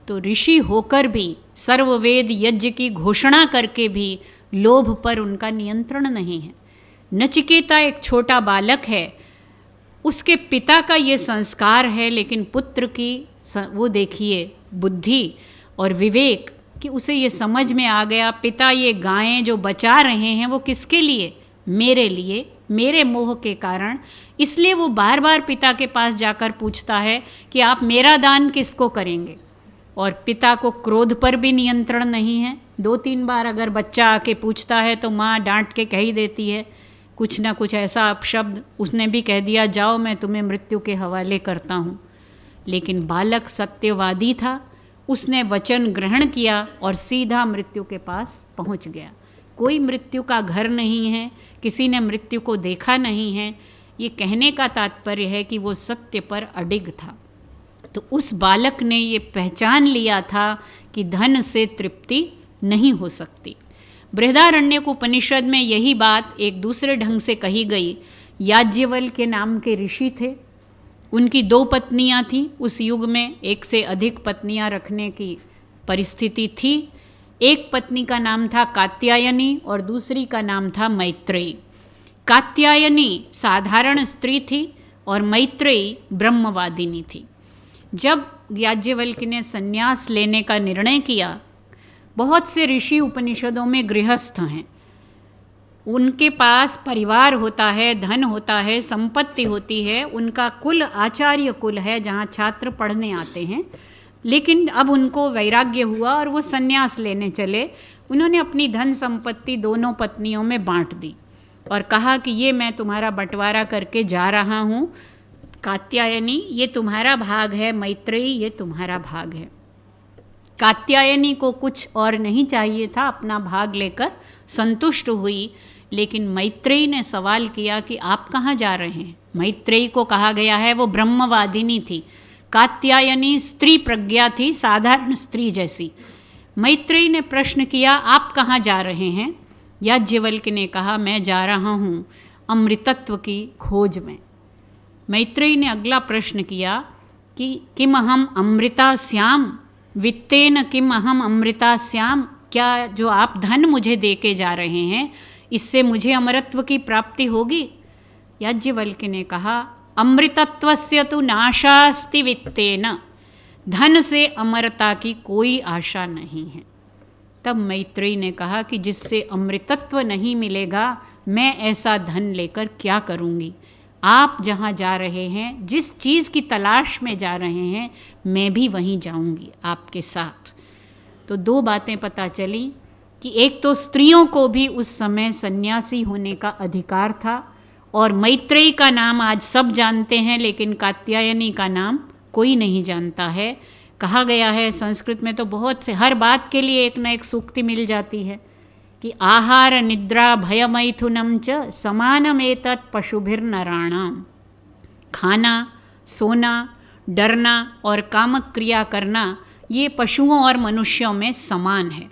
तो ऋषि होकर भी, सर्ववेद यज्ञ की घोषणा करके भी लोभ पर उनका नियंत्रण नहीं है। नचिकेता एक छोटा बालक है, उसके पिता का ये संस्कार है, लेकिन पुत्र की वो देखिए बुद्धि और विवेक कि उसे ये समझ में आ गया, पिता ये गायें जो बचा रहे हैं वो किसके लिए? मेरे लिए, मेरे मोह के कारण। इसलिए वो बार बार पिता के पास जाकर पूछता है कि आप मेरा दान किसको करेंगे? और पिता को क्रोध पर भी नियंत्रण नहीं है। 2-3 बार अगर बच्चा आके पूछता है तो माँ डांट के कह ही देती है कुछ ना कुछ ऐसा अपशब्द। उसने भी कह दिया जाओ मैं तुम्हें मृत्यु के हवाले करता हूँ। लेकिन बालक सत्यवादी था, उसने वचन ग्रहण किया और सीधा मृत्यु के पास पहुँच गया। कोई मृत्यु का घर नहीं है, किसी ने मृत्यु को देखा नहीं है। ये कहने का तात्पर्य है कि वो सत्य पर अडिग था। तो उस बालक ने ये पहचान लिया था कि धन से तृप्ति नहीं हो सकती। बृहदारण्यक उपनिषद में यही बात एक दूसरे ढंग से कही गई। याज्ञवल्क्य के नाम के ऋषि थे, उनकी 2 पत्नियां थीं। उस युग में 1 से अधिक पत्नियां रखने की परिस्थिति थी। एक पत्नी का नाम था कात्यायनी और दूसरी का नाम था मैत्रेयी। कात्यायनी साधारण स्त्री थी और मैत्रेयी ब्रह्मवादिनी थी। जब याज्ञवल्क्य ने संन्यास लेने का निर्णय किया, बहुत से ऋषि उपनिषदों में गृहस्थ हैं, उनके पास परिवार होता है, धन होता है, संपत्ति होती है, उनका कुल आचार्य कुल है जहाँ छात्र पढ़ने आते हैं। लेकिन अब उनको वैराग्य हुआ और वो संन्यास लेने चले। उन्होंने अपनी धन संपत्ति दोनों पत्नियों में बांट दी और कहा कि ये मैं तुम्हारा बंटवारा करके जा रहा हूँ। कात्यायनी ये तुम्हारा भाग है, मैत्रेयी ये तुम्हारा भाग है। कात्यायनी को कुछ और नहीं चाहिए था, अपना भाग लेकर संतुष्ट हुई। लेकिन मैत्रेयी ने सवाल किया कि आप कहाँ जा रहे हैं। मैत्रेयी को कहा गया है वो ब्रह्मवादिनी थी, कात्यायनी स्त्री प्रज्ञा थी, साधारण स्त्री जैसी। मैत्रेयी ने प्रश्न किया आप कहाँ जा रहे हैं। याज्ञवल्क्य ने कहा मैं जा रहा हूँ अमृतत्व की खोज में। मैत्रेयी ने अगला प्रश्न किया कि किम अहम अमृता स्याम वित्तेन किम अहम अमृता स्याम, क्या जो आप धन मुझे दे के जा रहे हैं इससे मुझे अमरत्व की प्राप्ति होगी। याज्ञवल्क्य ने कहा अमृतत्वस्य तु नाशास्ति वित्तेन, धन से अमरता की कोई आशा नहीं है। तब मैत्रेयी ने कहा कि जिससे अमृतत्व नहीं मिलेगा मैं ऐसा धन लेकर क्या करूँगी। आप जहाँ जा रहे हैं, जिस चीज़ की तलाश में जा रहे हैं, मैं भी वहीं जाऊँगी आपके साथ। तो 2 बातें पता चली कि एक तो स्त्रियों को भी उस समय सन्यासी होने का अधिकार था और मैत्रेयी का नाम आज सब जानते हैं लेकिन कात्यायनी का नाम कोई नहीं जानता है। कहा गया है संस्कृत में तो बहुत से, हर बात के लिए एक न एक सूक्ति मिल जाती है कि आहार निद्रा भयमैथुनम च समानमेतत् पशुभिर्नराणाम। खाना, सोना, डरना और कामक क्रिया करना ये पशुओं और मनुष्यों में समान है।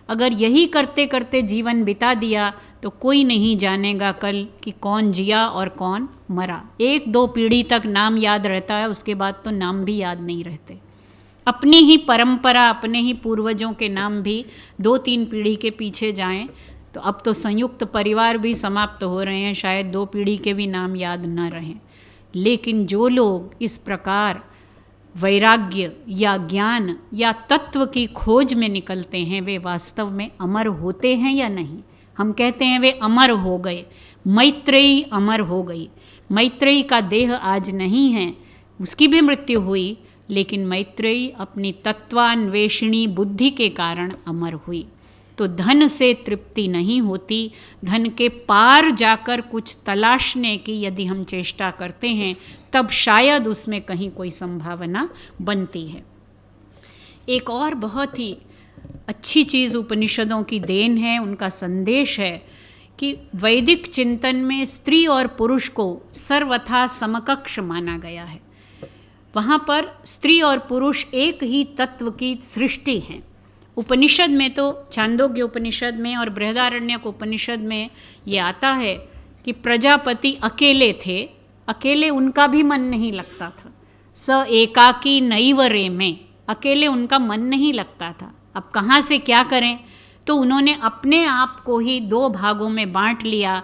अगर यही करते करते जीवन बिता दिया तो कोई नहीं जानेगा कल कि कौन जिया और कौन मरा। 1-2 पीढ़ी तक नाम याद रहता है, उसके बाद तो नाम भी याद नहीं रहते। अपनी ही परंपरा, अपने ही पूर्वजों के नाम भी 2-3 पीढ़ी के पीछे जाएं तो अब तो संयुक्त परिवार भी समाप्त हो रहे हैं, शायद 2 पीढ़ी के भी नाम याद न रहें। लेकिन जो लोग इस प्रकार वैराग्य या ज्ञान या तत्व की खोज में निकलते हैं वे वास्तव में अमर होते हैं या नहीं। हम कहते हैं वे अमर हो गए, मैत्रेयी अमर हो गई। मैत्रेयी का देह आज नहीं है, उसकी भी मृत्यु हुई, लेकिन मैत्रेयी अपनी तत्वान्वेषणी बुद्धि के कारण अमर हुई। तो धन से तृप्ति नहीं होती, धन के पार जाकर कुछ तलाशने की यदि हम चेष्टा करते हैं तब शायद उसमें कहीं कोई संभावना बनती है। एक और बहुत ही अच्छी चीज़ उपनिषदों की देन है, उनका संदेश है कि वैदिक चिंतन में स्त्री और पुरुष को सर्वथा समकक्ष माना गया है। वहाँ पर स्त्री और पुरुष एक ही तत्व की सृष्टि हैं। उपनिषद में तो छांदोग्य उपनिषद में और बृहदारण्यक उपनिषद में ये आता है कि प्रजापति अकेले थे, अकेले उनका भी मन नहीं लगता था। स एकाकी नैव रेमे, अकेले उनका मन नहीं लगता था। अब कहाँ से क्या करें, तो उन्होंने अपने आप को ही 2 भागों में बांट लिया।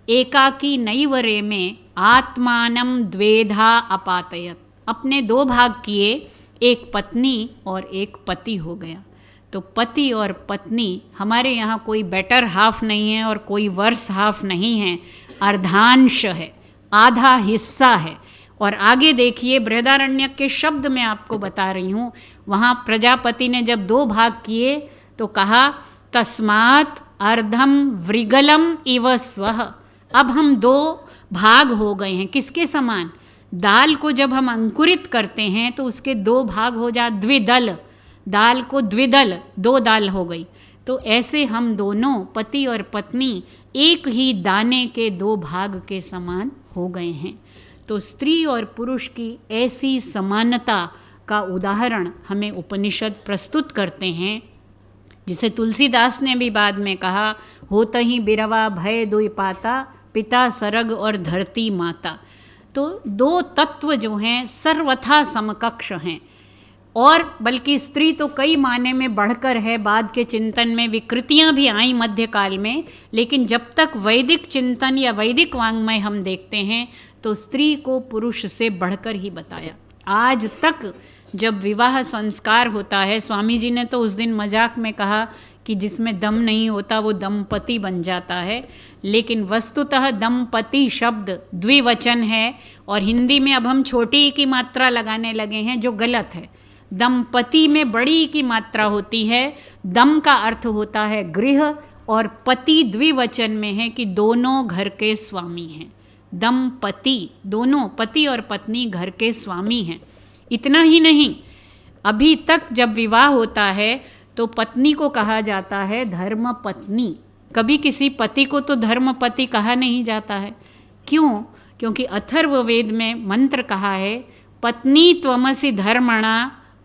एकाकी नैव रेमे आत्मानं द्वेधा अपातयत, अपने 2 भाग किए, एक पत्नी और एक पति हो गया। तो पति और पत्नी, हमारे यहाँ कोई बेटर हाफ नहीं है और कोई वर्स हाफ नहीं है, अर्धांश है, आधा हिस्सा है। और आगे देखिए, बृहदारण्यक के शब्द मैं आपको बता रही हूँ। वहाँ प्रजापति ने जब 2 भाग किए तो कहा तस्मात् अर्धम वृगलम इव स्वः। अब हम 2 भाग हो गए हैं, किसके समान? दाल को जब हम अंकुरित करते हैं तो उसके 2 भाग हो जा, द्विदल, दाल को द्विदल, 2 दाल हो गई। तो ऐसे हम दोनों पति और पत्नी एक ही दाने के 2 भाग के समान हो गए हैं। तो स्त्री और पुरुष की ऐसी समानता का उदाहरण हमें उपनिषद प्रस्तुत करते हैं, जिसे तुलसीदास ने भी बाद में कहा, होत ही बिरवा भय दुई पाता, पिता सरग और धरती माता। तो 2 तत्व जो हैं सर्वथा समकक्ष हैं, और बल्कि स्त्री तो कई मायने में बढ़कर है। बाद के चिंतन में विकृतियां भी आई मध्यकाल में, लेकिन जब तक वैदिक चिंतन या वैदिक वाङ्मय हम देखते हैं तो स्त्री को पुरुष से बढ़कर ही बताया। आज तक जब विवाह संस्कार होता है, स्वामी जी ने तो उस दिन मजाक में कहा कि जिसमें दम नहीं होता वो दंपति बन जाता है, लेकिन वस्तुतः दंपति शब्द द्विवचन है, और हिंदी में अब हम छोटी की मात्रा लगाने लगे हैं, जो गलत है। दंपति में बड़ी की मात्रा होती है। दम का अर्थ होता है गृह, और पति द्विवचन में है कि दोनों घर के स्वामी हैं। दंपति, दोनों पति और पत्नी घर के स्वामी हैं। इतना ही नहीं, अभी तक जब विवाह होता है तो पत्नी को कहा जाता है धर्म पत्नी। कभी किसी पति को तो धर्मपति कहा नहीं जाता है। क्यों? क्योंकि अथर्ववेद में मंत्र कहा है, पत्नी त्वमसि धर्मणा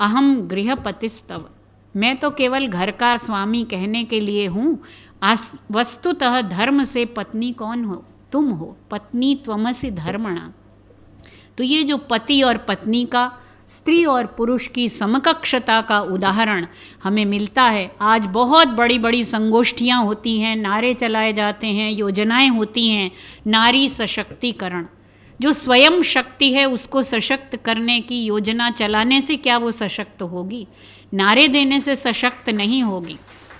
अहम गृहपतिस्तव। मैं तो केवल घर का स्वामी कहने के लिए हूँ, वस्तुतः धर्म से पत्नी कौन हो? तुम हो। पत्नी त्वमसि धर्मणा। तो ये जो पति और पत्नी का, स्त्री और पुरुष की समकक्षता का उदाहरण हमें मिलता है। आज बहुत बड़ी बड़ी संगोष्ठियाँ होती हैं, नारे चलाए जाते हैं, योजनाएं होती हैं, नारी सशक्तिकरण। जो स्वयं शक्ति है उसको सशक्त करने की योजना चलाने से क्या वो सशक्त होगी? नारे देने से सशक्त नहीं होगी।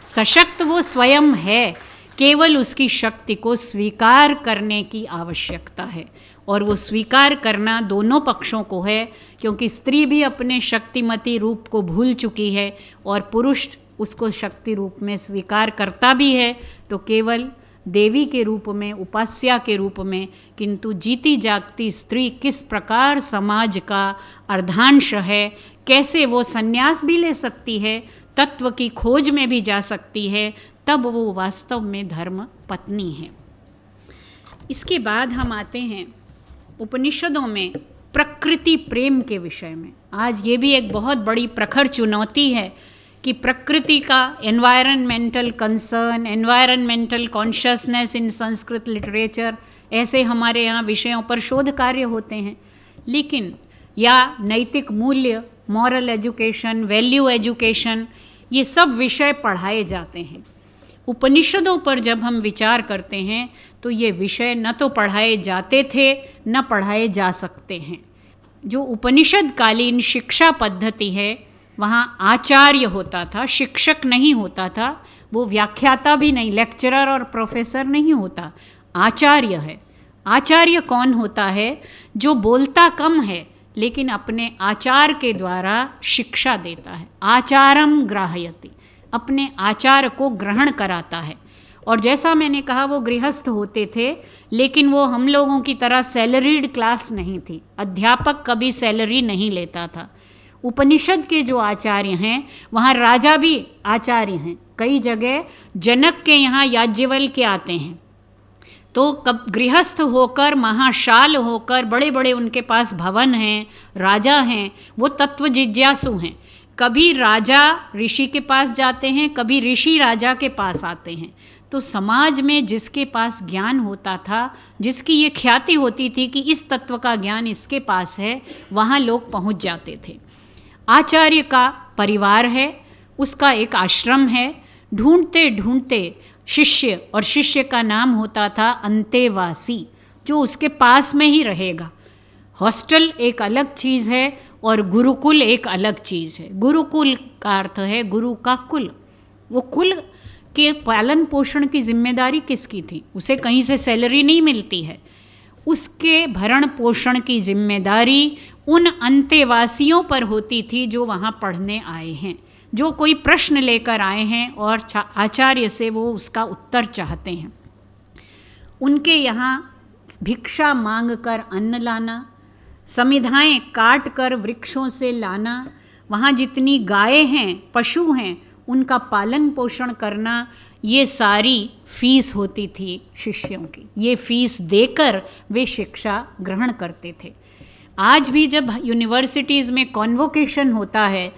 सशक्त वो स्वयं है, केवल उसकी शक्ति को स्वीकार करने की आवश्यकता है, और वो स्वीकार करना दोनों पक्षों को है, क्योंकि स्त्री भी अपने शक्तिमती रूप को भूल चुकी है और पुरुष उसको शक्ति रूप में स्वीकार करता भी है, तो केवल देवी के रूप में, उपास्या के रूप में। किंतु जीती जागती स्त्री किस प्रकार समाज का अर्धांश है, कैसे वो संन्यास भी ले सकती है, तत्व की खोज में भी जा सकती है, तब वो वास्तव में धर्म पत्नी है। इसके बाद हम आते हैं उपनिषदों में प्रकृति प्रेम के विषय में। आज ये भी एक बहुत बड़ी प्रखर चुनौती है कि प्रकृति का environmental concern, environmental consciousness in Sanskrit literature, ऐसे हमारे यहाँ विषयों पर शोध कार्य होते हैं, लेकिन या नैतिक मूल्य, मॉरल एजुकेशन, वैल्यू एजुकेशन, ये सब विषय पढ़ाए जाते हैं। उपनिषदों पर जब हम विचार करते हैं तो ये विषय न तो पढ़ाए जाते थे न पढ़ाए जा सकते हैं। जो उपनिषद कालीन शिक्षा पद्धति है वहाँ आचार्य होता था, शिक्षक नहीं होता था। वो व्याख्याता भी नहीं, लेक्चरर और प्रोफेसर नहीं होता, आचार्य है। आचार्य कौन होता है? जो बोलता कम है लेकिन अपने आचार के द्वारा शिक्षा देता है। आचारम ग्राहयति, अपने आचार को ग्रहण कराता है। और जैसा मैंने कहा वो गृहस्थ होते थे, लेकिन वो हम लोगों की तरह सैलरीड क्लास नहीं थी। अध्यापक कभी सैलरी नहीं लेता था। उपनिषद के जो आचार्य हैं वहाँ राजा भी आचार्य हैं। कई जगह जनक के यहाँ याज्ञवल्क्य आते हैं, तो कब गृहस्थ होकर, महाशाल होकर, बड़े बड़े उनके पास भवन हैं, राजा हैं, वो तत्व जिज्ञासु हैं। कभी राजा ऋषि के पास जाते हैं, कभी ऋषि राजा के पास आते हैं। तो समाज में जिसके पास ज्ञान होता था, जिसकी ये ख्याति होती थी कि इस तत्व का ज्ञान इसके पास है, वहाँ लोग पहुँच जाते थे। आचार्य का परिवार है, उसका एक आश्रम है। ढूंढते ढूंढते शिष्य, और शिष्य का नाम होता था अंतेवासी, जो उसके पास में ही रहेगा। हॉस्टल एक अलग चीज़ है और गुरुकुल एक अलग चीज़ है। गुरुकुल का अर्थ है गुरु का कुल। वो कुल के पालन पोषण की जिम्मेदारी किसकी थी? उसे कहीं से सैलरी नहीं मिलती है। उसके भरण पोषण की जिम्मेदारी उन अंतेवासियों पर होती थी जो वहाँ पढ़ने आए हैं, जो कोई प्रश्न लेकर आए हैं और आचार्य से वो उसका उत्तर चाहते हैं। उनके यहाँ भिक्षा मांग कर अन्न लाना, समिधाएं काट कर वृक्षों से लाना, वहाँ जितनी गायें हैं, पशु हैं, उनका पालन पोषण करना, ये सारी फीस होती थी शिष्यों की। ये फीस देकर वे शिक्षा ग्रहण करते थे। आज भी जब यूनिवर्सिटीज़ में कॉन्वोकेशन होता है,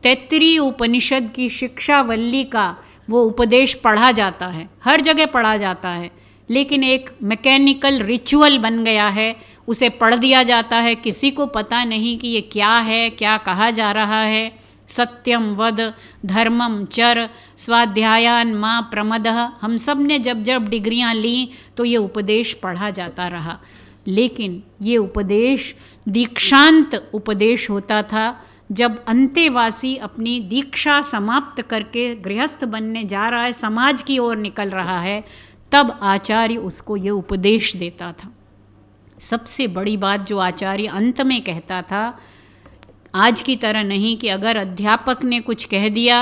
तैत्तिरीय उपनिषद की शिक्षावल्ली का वो उपदेश पढ़ा जाता है, हर जगह पढ़ा जाता है, लेकिन एक मैकेनिकल रिचुअल बन गया है, उसे पढ़ दिया जाता है, किसी को पता नहीं कि ये क्या है, क्या कहा जा रहा है। सत्यम वद धर्मम चर स्वाध्यायान माँ प्रमदः, हम सब ने जब जब डिग्रियां ली तो ये उपदेश पढ़ा जाता रहा, लेकिन ये उपदेश दीक्षांत उपदेश होता था। जब अंतेवासी अपनी दीक्षा समाप्त करके गृहस्थ बनने जा रहा है, समाज की ओर निकल रहा है, तब आचार्य उसको ये उपदेश देता था। सबसे बड़ी बात जो आचार्य अंत में कहता था, आज की तरह नहीं कि अगर अध्यापक ने कुछ कह दिया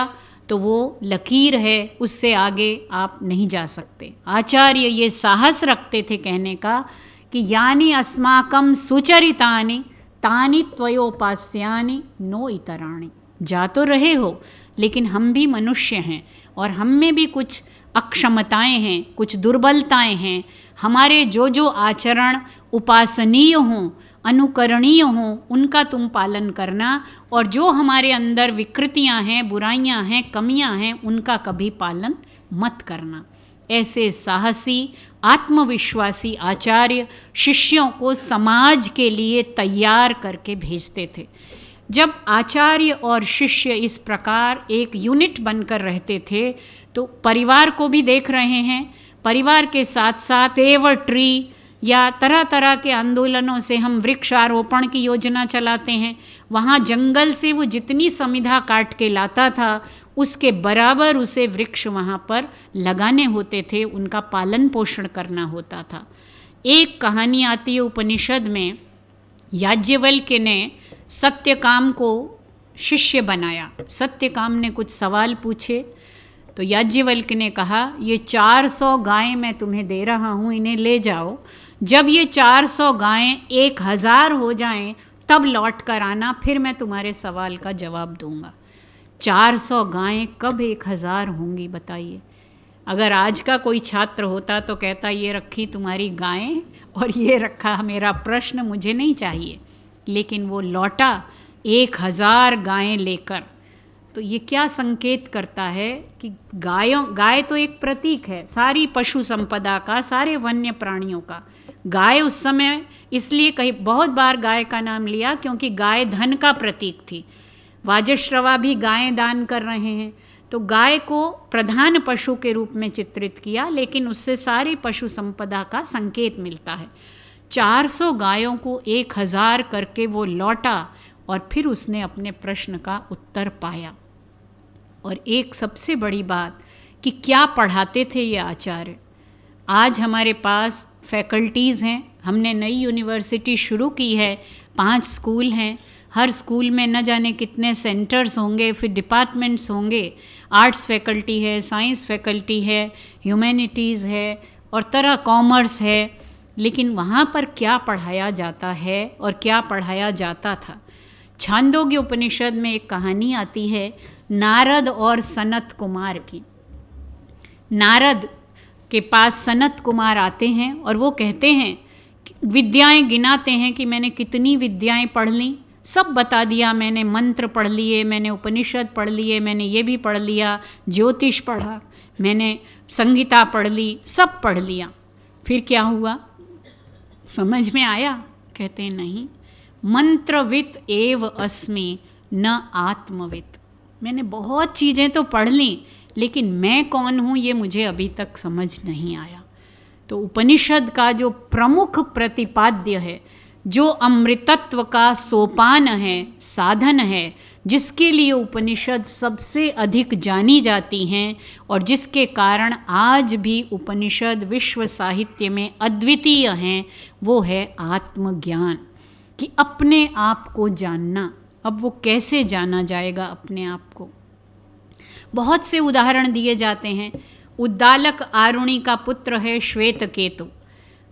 तो वो लकीर है, उससे आगे आप नहीं जा सकते। आचार्य ये साहस रखते थे कहने का कि यानी अस्माकं सुचरितानि तानि त्वयोपास्यानि नो इतराणि। जा तो रहे हो, लेकिन हम भी मनुष्य हैं और हम में भी कुछ अक्षमताएं हैं, कुछ दुर्बलताएं हैं। हमारे जो जो आचरण उपासनीय हों, अनुकरणीय हों, उनका तुम पालन करना, और जो हमारे अंदर विकृतियां हैं, बुराइयां हैं, कमियां हैं, उनका कभी पालन मत करना। ऐसे साहसी आत्मविश्वासी आचार्य शिष्यों को समाज के लिए तैयार करके भेजते थे। जब आचार्य और शिष्य इस प्रकार एक यूनिट बनकर रहते थे तो परिवार को भी देख रहे हैं, परिवार के साथ साथ सेव ट्री या तरह तरह के आंदोलनों से हम वृक्षारोपण की योजना चलाते हैं। वहाँ जंगल से वो जितनी समिधा काट के लाता था, उसके बराबर उसे वृक्ष वहाँ पर लगाने होते थे, उनका पालन पोषण करना होता था। एक कहानी आती है उपनिषद में, याज्ञवल्क्य ने सत्यकाम को शिष्य बनाया। सत्यकाम ने कुछ सवाल पूछे तो याज्ञवल्क्य ने कहा, ये 400 गायें मैं तुम्हें दे रहा हूँ, इन्हें ले जाओ। जब ये 400 गायें 1000 हो जाएं तब लौट कर आना, फिर मैं तुम्हारे सवाल का जवाब दूंगा। 400 गायें कब 1000 होंगी बताइए। अगर आज का कोई छात्र होता तो कहता, ये रखी तुम्हारी गायें और ये रखा मेरा प्रश्न, मुझे नहीं चाहिए। लेकिन वो लौटा 1000 गायें लेकर। तो ये क्या संकेत करता है कि गाय तो एक प्रतीक है सारी पशु संपदा का, सारे वन्य प्राणियों का। गाय उस समय इसलिए कहीं बहुत बार गाय का नाम लिया क्योंकि गाय धन का प्रतीक थी। वाजश्रवा भी गायें दान कर रहे हैं, तो गाय को प्रधान पशु के रूप में चित्रित किया, लेकिन उससे सारी पशु संपदा का संकेत मिलता है। 400 गायों को 1000 करके वो लौटा और फिर उसने अपने प्रश्न का उत्तर पाया। और एक सबसे बड़ी बात कि क्या पढ़ाते थे ये आचार्य। आज हमारे पास फैकल्टीज़ हैं, हमने नई यूनिवर्सिटी शुरू की है, 5 स्कूल हैं, हर स्कूल में न जाने कितने सेंटर्स होंगे, फिर डिपार्टमेंट्स होंगे। आर्ट्स फैकल्टी है, साइंस फैकल्टी है, ह्यूमैनिटीज़ है और तरह कॉमर्स है। लेकिन वहाँ पर क्या पढ़ाया जाता है और क्या पढ़ाया जाता था। छांदोग्य उपनिषद में एक कहानी आती है नारद और सनत कुमार की। नारद के पास सनत कुमार आते हैं और वो कहते हैं, विद्याएं गिनाते हैं कि मैंने कितनी विद्याएं पढ़ लीं, सब बता दिया मैंने, मंत्र पढ़ लिए, मैंने उपनिषद पढ़ लिए, मैंने ये भी पढ़ लिया, ज्योतिष पढ़ा, मैंने संगीता पढ़ ली, सब पढ़ लिया। फिर क्या हुआ, समझ में आया? कहते हैं नहीं, मंत्रवित एव अस्मि न आत्मवित। मैंने बहुत चीज़ें तो पढ़ लीं, लेकिन मैं कौन हूँ ये मुझे अभी तक समझ नहीं आया। तो उपनिषद का जो प्रमुख प्रतिपाद्य है, जो अमृतत्व का सोपान है, साधन है, जिसके लिए उपनिषद सबसे अधिक जानी जाती हैं और जिसके कारण आज भी उपनिषद विश्व साहित्य में अद्वितीय हैं, वो है आत्मज्ञान, कि अपने आप को जानना। अब वो कैसे जाना जाएगा अपने आप को? बहुत से उदाहरण दिए जाते हैं। उद्दालक आरुणि का पुत्र है श्वेतकेतु।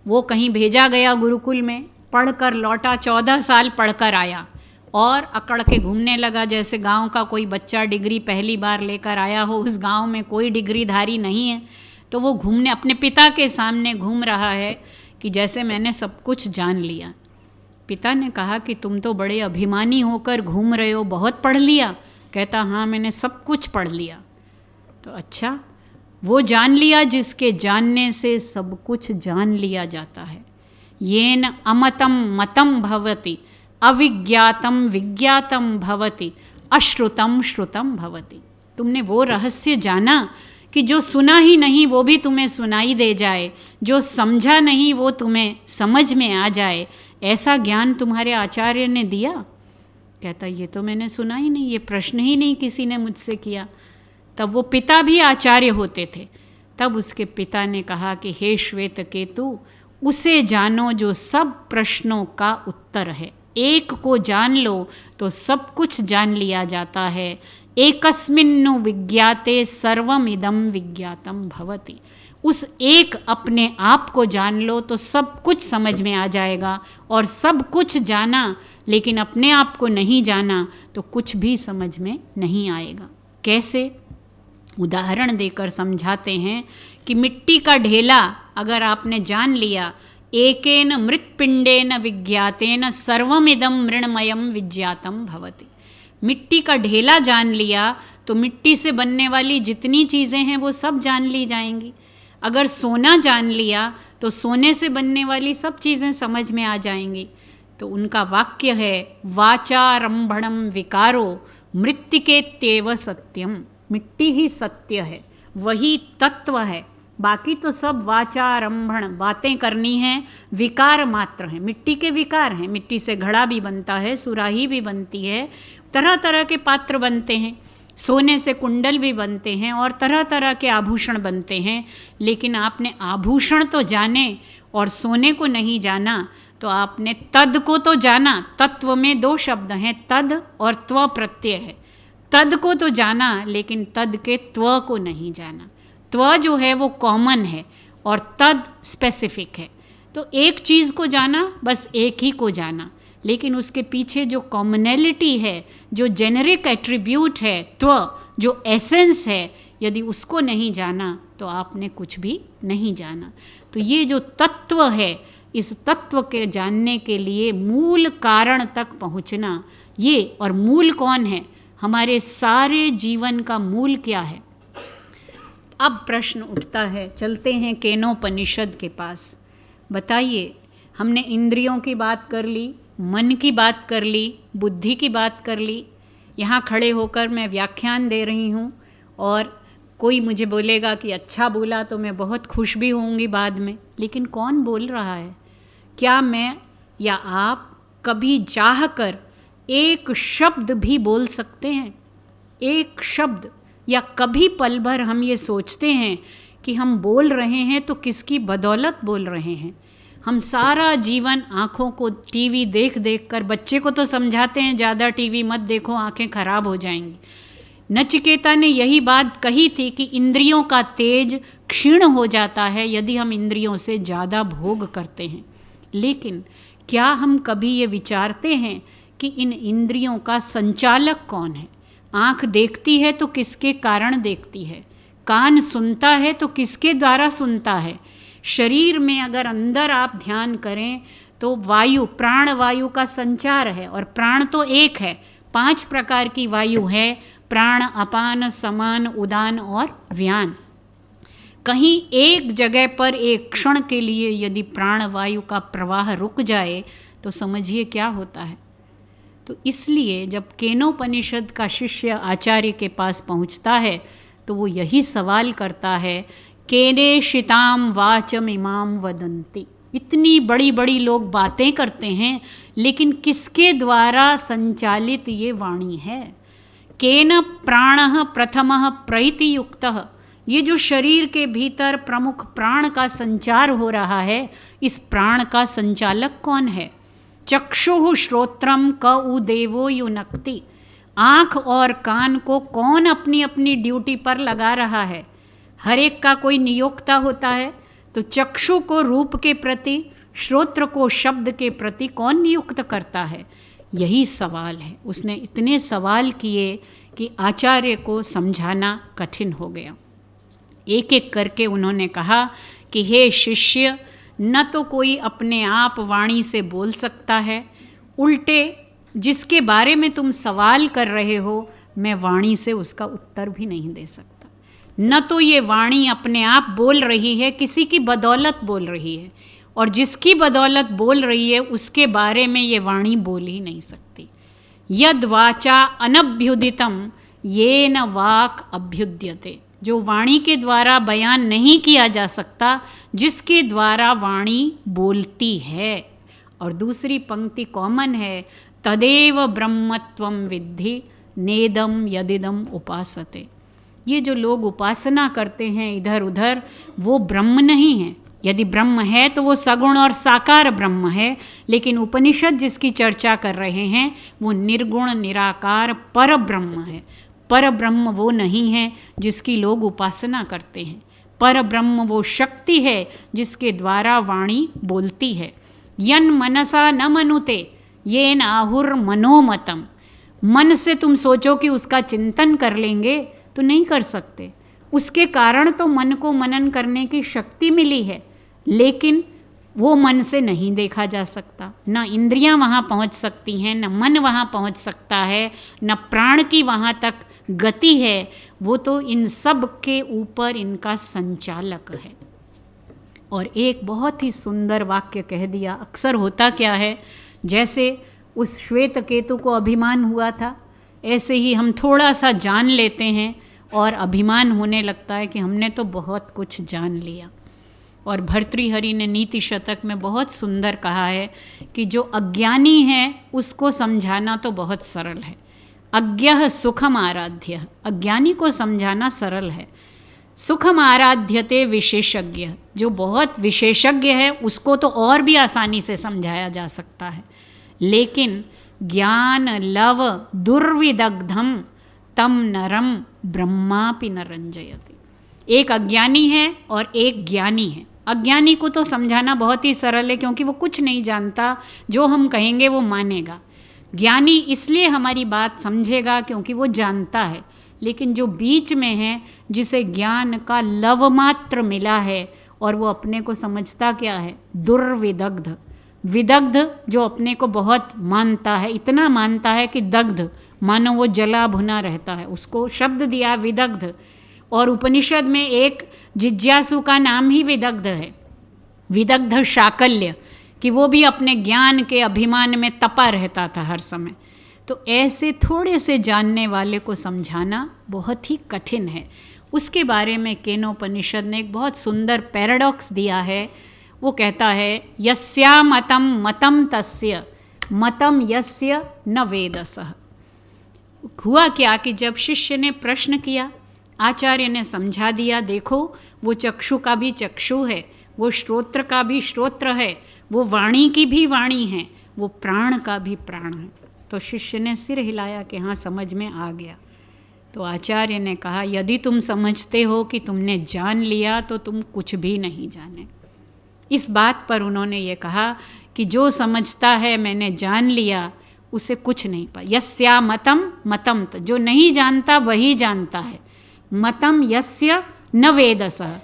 वो कहीं भेजा गया गुरुकुल में, पढ़कर लौटा, 14 साल पढ़कर आया और अकड़ के घूमने लगा, जैसे गांव का कोई बच्चा डिग्री पहली बार लेकर आया हो। उस गांव में कोई डिग्रीधारी नहीं है, तो वो घूमने अपने पिता के सामने घूम रहा है कि जैसे मैंने सब कुछ जान लिया। पिता ने कहा कि तुम तो बड़े अभिमानी होकर घूम रहे हो, बहुत पढ़ लिया? कहता हाँ, मैंने सब कुछ पढ़ लिया। तो अच्छा, वो जान लिया जिसके जानने से सब कुछ जान लिया जाता है। येन अमतं मतं भवति, अविज्ञातं विज्ञातं भवति, अश्रुतं श्रुतं भवति। तुमने वो रहस्य जाना कि जो सुना ही नहीं वो भी तुम्हें सुनाई दे जाए, जो समझा नहीं वो तुम्हें समझ में आ जाए, ऐसा ज्ञान तुम्हारे आचार्य ने दिया? कहता ये तो मैंने सुना ही नहीं, ये प्रश्न ही नहीं किसी ने मुझसे किया। तब वो पिता भी आचार्य होते थे। तब उसके पिता ने कहा कि हे श्वेतकेतु, उसे जानो जो सब प्रश्नों का उत्तर है। एक को जान लो तो सब कुछ जान लिया जाता है। एकस्मिन्नु विज्ञाते सर्वमिदं विज्ञातम भवति। उस एक अपने आप को जान लो तो सब कुछ समझ में आ जाएगा, और सब कुछ जाना लेकिन अपने आप को नहीं जाना तो कुछ भी समझ में नहीं आएगा। कैसे? उदाहरण देकर समझाते हैं कि मिट्टी का ढेला अगर आपने जान लिया, एकेन मृत्पिंडेन विज्ञातेन सर्वमिदं मृण्मयं विज्ञातम भवति। मिट्टी का ढेला जान लिया तो मिट्टी से बनने वाली जितनी चीज़ें हैं वो सब जान ली जाएंगी। अगर सोना जान लिया तो सोने से बनने वाली सब चीज़ें समझ में आ जाएंगी। तो उनका वाक्य है, वाचारंभणम विकारो मृत्तिकेत्येव सत्यम। मिट्टी ही सत्य है, वही तत्व है, बाकी तो सब वाचारंभण, बातें करनी हैं, विकार मात्र हैं। मिट्टी के विकार हैं। मिट्टी से घड़ा भी बनता है, सुराही भी बनती है, तरह तरह के पात्र बनते हैं, सोने से कुंडल भी बनते हैं और तरह तरह के आभूषण बनते हैं। लेकिन आपने आभूषण तो जाने और सोने को नहीं जाना, तो आपने तद को तो जाना। तत्व में 2 शब्द हैं, तद और त्व प्रत्यय है। तद को तो जाना लेकिन तद के त्व को नहीं जाना। त्व जो है वो कॉमन है और तद स्पेसिफिक है। तो एक चीज़ को जाना, बस एक ही को जाना, लेकिन उसके पीछे जो कॉमनैलिटी है, जो जेनेरिक एट्रीब्यूट है, त्व जो एसेंस है, यदि उसको नहीं जाना तो आपने कुछ भी नहीं जाना। तो ये जो तत्व है, इस तत्व के जानने के लिए मूल कारण तक पहुँचना, ये, और मूल कौन है? हमारे सारे जीवन का मूल क्या है? अब प्रश्न उठता है, चलते हैं केनोपनिषद के पास। बताइए, हमने इंद्रियों की बात कर ली, मन की बात कर ली, बुद्धि की बात कर ली। यहाँ खड़े होकर मैं व्याख्यान दे रही हूँ और कोई मुझे बोलेगा कि अच्छा बोला तो मैं बहुत खुश भी होंगी बाद में, लेकिन कौन बोल रहा है? क्या मैं या आप कभी चाह कर एक शब्द भी बोल सकते हैं? एक शब्द? या कभी पल भर हम ये सोचते हैं कि हम बोल रहे हैं तो किसकी बदौलत बोल रहे हैं? हम सारा जीवन आँखों को टीवी देख देख कर, बच्चे को तो समझाते हैं ज़्यादा टीवी मत देखो, आँखें खराब हो जाएंगी। नचिकेता ने यही बात कही थी कि इंद्रियों का तेज क्षीण हो जाता है यदि हम इंद्रियों से ज़्यादा भोग करते हैं। लेकिन क्या हम कभी ये विचारते हैं कि इन इंद्रियों का संचालक कौन है? आँख देखती है तो किसके कारण देखती है? कान सुनता है तो किसके द्वारा सुनता है? शरीर में अगर अंदर आप ध्यान करें तो वायु, प्राण वायु का संचार है, और प्राण तो एक है, 5 प्रकार की वायु है, प्राण, अपान, समान, उदान और व्यान। कहीं एक जगह पर एक क्षण के लिए यदि प्राण वायु का प्रवाह रुक जाए तो समझिए क्या होता है। तो इसलिए जब केनोपनिषद का शिष्य आचार्य के पास पहुंचता है तो वो यही सवाल करता है, केने शिताम वाचम इमाम वदंती। इतनी बड़ी बड़ी लोग बातें करते हैं, लेकिन किसके द्वारा संचालित ये वाणी है? केन प्राणः प्रथमः प्रैतियुक्तः, ये जो शरीर के भीतर प्रमुख प्राण का संचार हो रहा है, इस प्राण का संचालक कौन है? चक्षुः श्रोत्रम क उ देवो युनक्ति, आँख और कान को कौन अपनी अपनी ड्यूटी पर लगा रहा है? हर एक का कोई नियोक्ता होता है। तो चक्षु को रूप के प्रति, श्रोत्र को शब्द के प्रति कौन नियुक्त करता है? यही सवाल है। उसने इतने सवाल किए कि आचार्य को समझाना कठिन हो गया। एक एक करके उन्होंने कहा कि हे शिष्य, न तो कोई अपने आप वाणी से बोल सकता है, उल्टे जिसके बारे में तुम सवाल कर रहे हो, मैं वाणी से उसका उत्तर भी नहीं दे सकता। न तो ये वाणी अपने आप बोल रही है, किसी की बदौलत बोल रही है, और जिसकी बदौलत बोल रही है उसके बारे में ये वाणी बोल ही नहीं सकती। यद वाचा अनभ्युदितम येन वाक् अभ्युद्यते, जो वाणी के द्वारा बयान नहीं किया जा सकता, जिसके द्वारा वाणी बोलती है। और दूसरी पंक्ति कॉमन है, तदेव ब्रह्मत्वं विद्धि नेदम यदिदम उपासते। ये जो लोग उपासना करते हैं इधर उधर, वो ब्रह्म नहीं है। यदि ब्रह्म है तो वो सगुण और साकार ब्रह्म है, लेकिन उपनिषद जिसकी चर्चा कर रहे हैं वो निर्गुण निराकार पर ब्रह्म है। पर ब्रह्म वो नहीं है जिसकी लोग उपासना करते हैं। पर ब्रह्म वो शक्ति है जिसके द्वारा वाणी बोलती है। यन मनसा न मनुते येन आहुर मनोमतम, मन से तुम सोचो कि उसका चिंतन कर लेंगे तो नहीं कर सकते। उसके कारण तो मन को मनन करने की शक्ति मिली है, लेकिन वो मन से नहीं देखा जा सकता। न इंद्रियां वहाँ पहुँच सकती हैं, न मन वहाँ पहुँच सकता है, न प्राण की वहाँ तक गति है। वो तो इन सब के ऊपर इनका संचालक है। और एक बहुत ही सुंदर वाक्य कह दिया। अक्सर होता क्या है, जैसे उस श्वेत केतु को अभिमान हुआ था, ऐसे ही हम थोड़ा सा जान लेते हैं और अभिमान होने लगता है कि हमने तो बहुत कुछ जान लिया। और भर्तृहरि ने नीति शतक में बहुत सुंदर कहा है कि जो अज्ञानी है उसको समझाना तो बहुत सरल है। अज्ञः सुखम आराध्य, अज्ञानी को समझाना सरल है। सुखम आराध्यते विशेषज्ञ, जो बहुत विशेषज्ञ है उसको तो और भी आसानी से समझाया जा सकता है। लेकिन ज्ञान लव दुर्विदग्धम तम नरम ब्रह्मापि न रंजयति। एक अज्ञानी है और एक ज्ञानी है। अज्ञानी को तो समझाना बहुत ही सरल है क्योंकि वो कुछ नहीं जानता, जो हम कहेंगे वो मानेगा। ज्ञानी इसलिए हमारी बात समझेगा क्योंकि वो जानता है। लेकिन जो बीच में है, जिसे ज्ञान का लव मात्र मिला है और वो अपने को समझता क्या है, दुर्विदग्ध। विदग्ध जो अपने को बहुत मानता है, इतना मानता है कि दग्ध, मानो वो जला भुना रहता है, उसको शब्द दिया विदग्ध। और उपनिषद में एक जिज्ञासु का नाम ही विदग्ध है, विदग्ध शाकल्य, कि वो भी अपने ज्ञान के अभिमान में तपा रहता था हर समय। तो ऐसे थोड़े से जानने वाले को समझाना बहुत ही कठिन है। उसके बारे में केनोपनिषद ने एक बहुत सुंदर पैराडॉक्स दिया है। वो कहता है, यस्या मतम मतम तस्य मतम यस्य न वेदसः। हुआ क्या कि जब शिष्य ने प्रश्न किया, आचार्य ने समझा दिया, देखो वो चक्षु का भी चक्षु है, वो श्रोत्र का भी श्रोत्र है, वो वाणी की भी वाणी है, वो प्राण का भी प्राण है। तो शिष्य ने सिर हिलाया कि हाँ समझ में आ गया। तो आचार्य ने कहा, यदि तुम समझते हो कि तुमने जान लिया तो तुम कुछ भी नहीं जाने। इस बात पर उन्होंने ये कहा कि जो समझता है मैंने जान लिया, उसे कुछ नहीं पा। यस्या मतम मतम, जो नहीं जानता वही जानता है। मतम यस्य न वेदसः,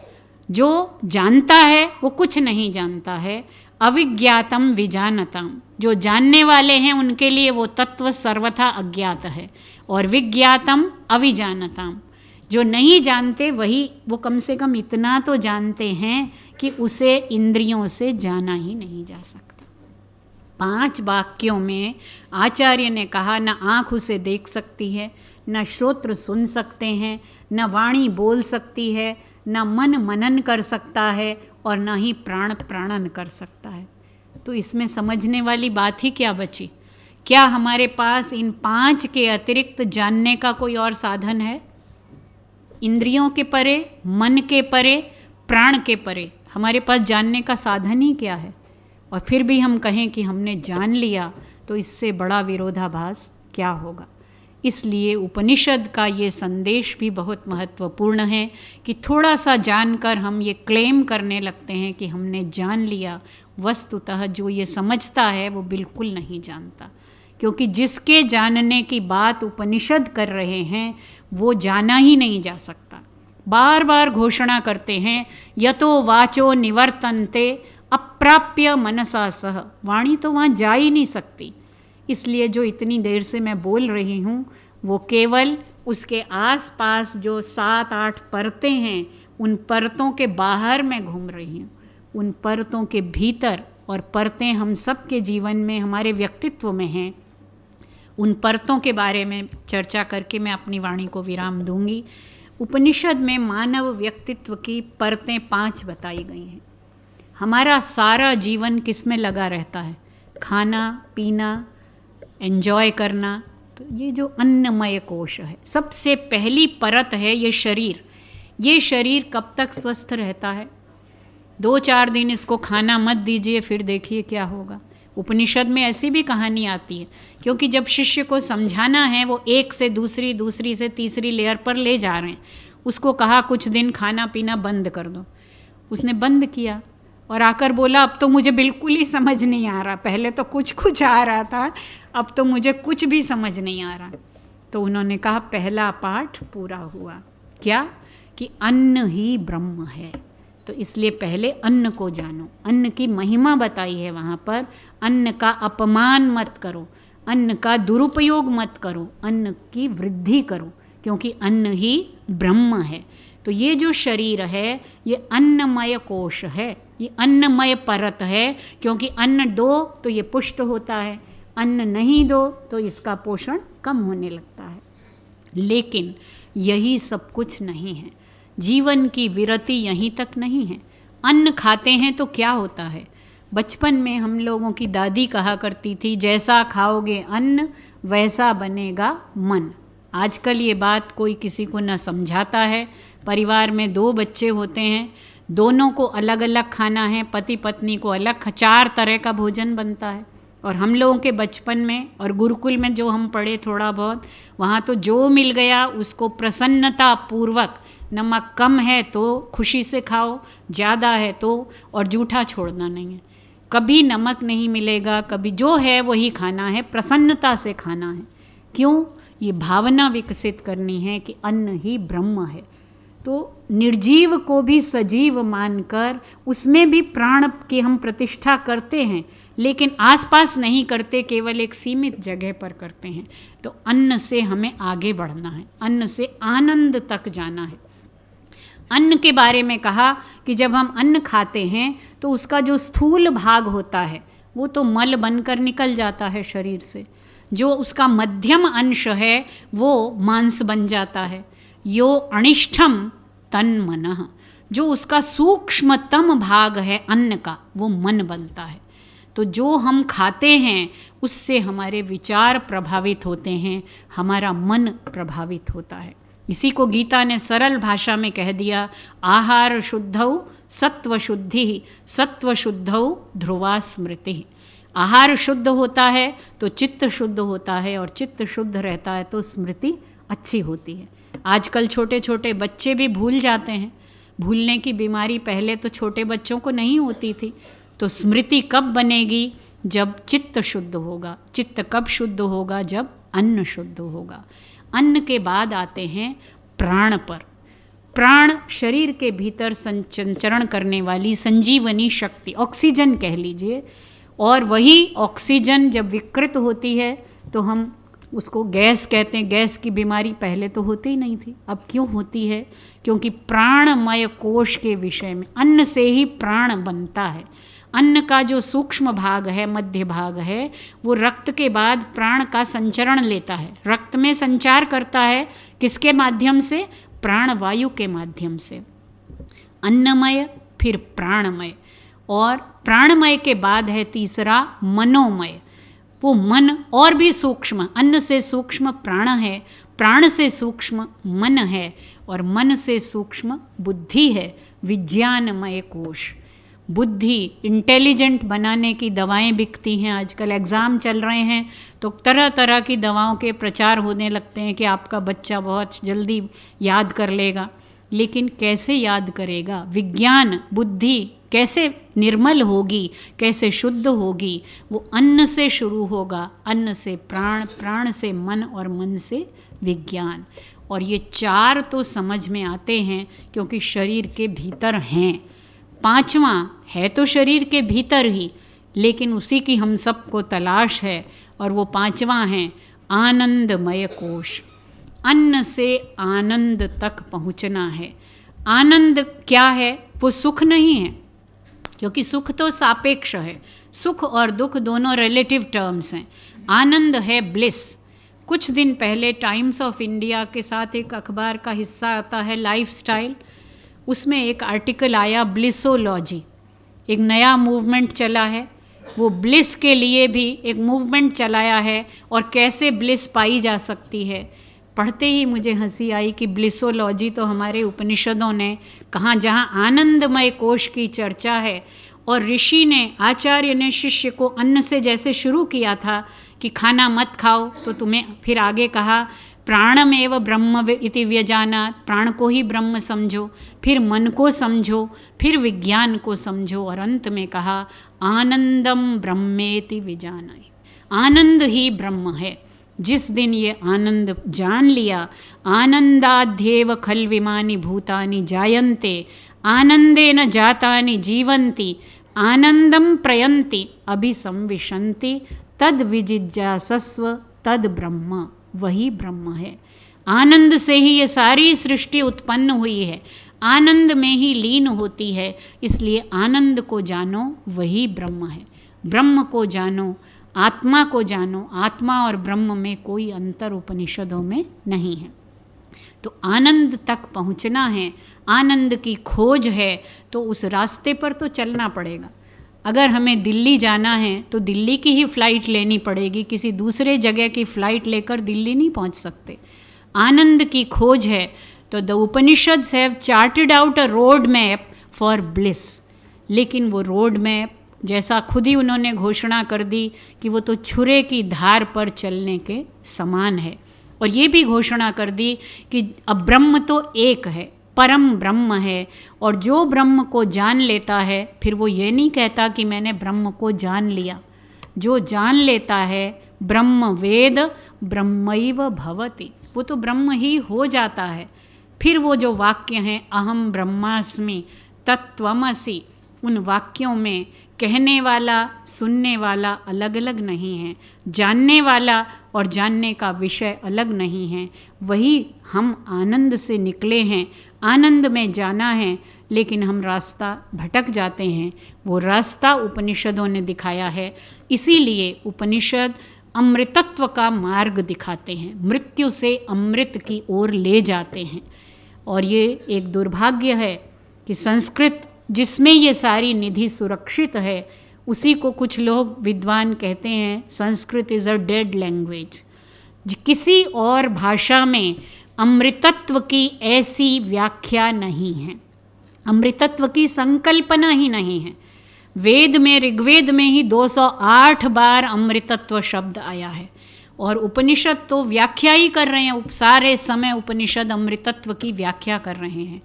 जो जानता है वो कुछ नहीं जानता है। अविज्ञातम विजानतम, जो जानने वाले हैं उनके लिए वो तत्व सर्वथा अज्ञात है। और विज्ञातम अविजानतम, जो नहीं जानते वही, वो कम से कम इतना तो जानते हैं कि उसे इंद्रियों से जाना ही नहीं जा सकता। 5 वाक्यों में आचार्य ने कहा, न आँख उसे देख सकती है, न श्रोत्र सुन सकते हैं, न वाणी बोल सकती है, ना मन मनन कर सकता है और ना ही प्राण प्राणन कर सकता है। तो इसमें समझने वाली बात ही क्या बची? क्या हमारे पास इन 5 के अतिरिक्त जानने का कोई और साधन है? इंद्रियों के परे, मन के परे, प्राण के परे हमारे पास जानने का साधन ही क्या है? और फिर भी हम कहें कि हमने जान लिया, तो इससे बड़ा विरोधाभास क्या होगा? इसलिए उपनिषद का ये संदेश भी बहुत महत्वपूर्ण है कि थोड़ा सा जानकर हम ये क्लेम करने लगते हैं कि हमने जान लिया। वस्तुतः जो ये समझता है वो बिल्कुल नहीं जानता, क्योंकि जिसके जानने की बात उपनिषद कर रहे हैं वो जाना ही नहीं जा सकता। बार बार घोषणा करते हैं यतो वाचो निवर्तन्ते अप्राप्य मनसा सह। वाणी तो वहाँ जा ही नहीं सकती। इसलिए जो इतनी देर से मैं बोल रही हूँ वो केवल उसके आसपास जो 7-8 परतें हैं, उन परतों के बाहर मैं घूम रही हूँ। उन परतों के भीतर, और परतें हम सब के जीवन में, हमारे व्यक्तित्व में हैं, उन परतों के बारे में चर्चा करके मैं अपनी वाणी को विराम दूंगी। उपनिषद में मानव व्यक्तित्व की परतें 5 बताई गई हैं। हमारा सारा जीवन किस में लगा रहता है? खाना पीना, एंजॉय करना। तो ये जो अन्नमय कोश है, सबसे पहली परत है ये शरीर। ये शरीर कब तक स्वस्थ रहता है? 2-4 दिन इसको खाना मत दीजिए, फिर देखिए क्या होगा। उपनिषद में ऐसी भी कहानी आती है, क्योंकि जब शिष्य को समझाना है, वो एक से दूसरी, दूसरी से तीसरी लेयर पर ले जा रहे हैं। उसको कहा कुछ दिन खाना पीना बंद कर दो। उसने बंद किया और आकर बोला अब तो मुझे बिल्कुल ही समझ नहीं आ रहा, पहले तो कुछ कुछ आ रहा था, अब तो मुझे कुछ भी समझ नहीं आ रहा। तो उन्होंने कहा पहला पाठ पूरा हुआ। क्या? कि अन्न ही ब्रह्म है। तो इसलिए पहले अन्न को जानो। अन्न की महिमा बताई है वहाँ पर। अन्न का अपमान मत करो, अन्न का दुरुपयोग मत करो, अन्न की वृद्धि करो, क्योंकि अन्न ही ब्रह्म है। तो ये जो शरीर है ये अन्नमय कोश है, ये अन्नमय परत है, क्योंकि अन्न दो तो ये पुष्ट होता है, अन्न नहीं दो तो इसका पोषण कम होने लगता है। लेकिन यही सब कुछ नहीं है। जीवन की विरति यहीं तक नहीं है। अन्न खाते हैं तो क्या होता है? बचपन में हम लोगों की दादी कहा करती थी जैसा खाओगे अन्न वैसा बनेगा मन। आजकल ये बात कोई किसी को न समझाता है। परिवार में 2 बच्चे होते हैं, दोनों को अलग अलग खाना है, पति पत्नी को अलग 4 तरह का भोजन बनता है। और हम लोगों के बचपन में और गुरुकुल में जो हम पढ़े थोड़ा बहुत, वहाँ तो जो मिल गया उसको प्रसन्नता पूर्वक, नमक कम है तो खुशी से खाओ, ज़्यादा है तो, और जूठा छोड़ना नहीं है। कभी नमक नहीं मिलेगा, कभी जो है वही खाना है, प्रसन्नता से खाना है। क्यों? ये भावना विकसित करनी है कि अन्न ही ब्रह्म है। तो निर्जीव को भी सजीव मानकर उसमें भी प्राण की हम प्रतिष्ठा करते हैं, लेकिन आसपास नहीं करते, केवल एक सीमित जगह पर करते हैं। तो अन्न से हमें आगे बढ़ना है, अन्न से आनंद तक जाना है। अन्न के बारे में कहा कि जब हम अन्न खाते हैं तो उसका जो स्थूल भाग होता है वो तो मल बनकर निकल जाता है शरीर से। जो उसका मध्यम अंश है वो मांस बन जाता है। यो अनिष्ठम तन मनः, जो उसका सूक्ष्मतम भाग है अन्न का, वो मन बनता है। तो जो हम खाते हैं उससे हमारे विचार प्रभावित होते हैं, हमारा मन प्रभावित होता है। इसी को गीता ने सरल भाषा में कह दिया, आहार शुद्धौ सत्व शुद्धि, सत्व शुद्धौ ध्रुवा स्मृति। आहार शुद्ध होता है तो चित्त शुद्ध होता है, और चित्त शुद्ध रहता है तो स्मृति अच्छी होती है। आजकल छोटे छोटे बच्चे भी भूल जाते हैं। भूलने की बीमारी पहले तो छोटे बच्चों को नहीं होती थी। तो स्मृति कब बनेगी? जब चित्त शुद्ध होगा। चित्त कब शुद्ध होगा? जब अन्न शुद्ध होगा। अन्न के बाद आते हैं प्राण पर। प्राण शरीर के भीतर संचरण करने वाली संजीवनी शक्ति, ऑक्सीजन कह लीजिए। और वही ऑक्सीजन जब विकृत होती है तो हम उसको गैस कहते हैं। गैस की बीमारी पहले तो होती ही नहीं थी, अब क्यों होती है? क्योंकि प्राणमय कोश के विषय में अन्न से ही प्राण बनता है। अन्न का जो सूक्ष्म भाग है, मध्य भाग है, वो रक्त के बाद प्राण का संचरण लेता है, रक्त में संचार करता है। किसके माध्यम से? प्राणवायु के माध्यम से। अन्नमय, फिर प्राणमय, और प्राणमय के बाद है तीसरा मनोमय। वो मन और भी सूक्ष्म, अन्न से सूक्ष्म प्राण है, प्राण से सूक्ष्म मन है, और मन से सूक्ष्म बुद्धि है, विज्ञानमय कोश। बुद्धि, इंटेलिजेंट बनाने की दवाएं बिकती हैं आजकल, एग्ज़ाम चल रहे हैं तो तरह तरह की दवाओं के प्रचार होने लगते हैं कि आपका बच्चा बहुत जल्दी याद कर लेगा। लेकिन कैसे याद करेगा? विज्ञान, बुद्धि कैसे निर्मल होगी, कैसे शुद्ध होगी? वो अन्न से शुरू होगा, अन्न से प्राण, प्राण से मन, और मन से विज्ञान। और ये चार तो समझ में आते हैं क्योंकि शरीर के भीतर हैं। पांचवा है तो शरीर के भीतर ही, लेकिन उसी की हम सबको तलाश है, और वो पांचवा है आनंदमय कोश। अन्न से आनंद तक पहुंचना है। आनंद क्या है? वो सुख नहीं है, क्योंकि सुख तो सापेक्ष है, सुख और दुख दोनों रिलेटिव टर्म्स हैं। आनंद है ब्लिस। कुछ दिन पहले टाइम्स ऑफ इंडिया के साथ एक अखबार का हिस्सा आता है लाइफस्टाइल, उसमें एक आर्टिकल आया ब्लिसोलॉजी। एक नया मूवमेंट चला है, वो ब्लिस के लिए भी एक मूवमेंट चलाया है, और कैसे ब्लिस पाई जा सकती है। पढ़ते ही मुझे हंसी आई कि ब्लिसोलॉजी तो हमारे उपनिषदों ने कहाँ, जहाँ आनंदमय कोश की चर्चा है, और ऋषि ने, आचार्य ने शिष्य को अन्न से जैसे शुरू किया था कि खाना मत खाओ, तो तुम्हें फिर आगे कहा प्राणमेव ब्रह्म इति व्यजानात्, प्राण को ही ब्रह्म समझो, फिर मन को समझो, फिर विज्ञान को समझो, और अंत में कहा आनंदम ब्रह्मेति विजानाति। आनंद ही ब्रह्म है। जिस दिन ये आनंद जान लिया, आनंदाध्येव खल्विमानि भूतानि जायन्ते, आनंदेन जातानि जीवन्ति, आनंदम प्रयन्ति अभिसंविशन्ति, तद विजिज्ञासस्व तद ब्रह्म। वही ब्रह्म है। आनंद से ही ये सारी सृष्टि उत्पन्न हुई है, आनंद में ही लीन होती है, इसलिए आनंद को जानो, वही ब्रह्म है। ब्रह्म को जानो, आत्मा को जानो। आत्मा और ब्रह्म में कोई अंतर उपनिषदों में नहीं है। तो आनंद तक पहुंचना है, आनंद की खोज है, तो उस रास्ते पर तो चलना पड़ेगा। अगर हमें दिल्ली जाना है तो दिल्ली की ही फ़्लाइट लेनी पड़ेगी, किसी दूसरे जगह की फ़्लाइट लेकर दिल्ली नहीं पहुंच सकते। आनंद की खोज है तो the Upanishads have chartered out a road map for bliss. लेकिन वो रोड मैप, जैसा खुद ही उन्होंने घोषणा कर दी कि वो तो छुरे की धार पर चलने के समान है, और ये भी घोषणा कर दी कि अब ब्रह्म तो एक है, परम ब्रह्म है, और जो ब्रह्म को जान लेता है फिर वो ये नहीं कहता कि मैंने ब्रह्म को जान लिया। जो जान लेता है ब्रह्म वेद ब्रह्मैव भवति, वो तो ब्रह्म ही हो जाता है। फिर वो जो वाक्य हैं अहम ब्रह्मास्मि तत्त्वमसि, उन वाक्यों में कहने वाला, सुनने वाला अलग अलग नहीं है, जानने वाला और जानने का विषय अलग नहीं है। वही हम आनंद से निकले हैं, आनंद में जाना है, लेकिन हम रास्ता भटक जाते हैं। वो रास्ता उपनिषदों ने दिखाया है। इसीलिए उपनिषद अमृतत्व का मार्ग दिखाते हैं, मृत्यु से अमृत की ओर ले जाते हैं। और ये एक दुर्भाग्य है कि संस्कृत, जिसमें ये सारी निधि सुरक्षित है, उसी को कुछ लोग विद्वान कहते हैं Sanskrit is a dead language. किसी और भाषा में अमृतत्व की ऐसी व्याख्या नहीं है, अमृतत्व की संकल्पना ही नहीं है। वेद में, ऋग्वेद में ही 208 बार अमृतत्व शब्द आया है, और उपनिषद तो व्याख्या ही कर रहे हैं। सारे समय उपनिषद अमृतत्व की व्याख्या कर रहे हैं।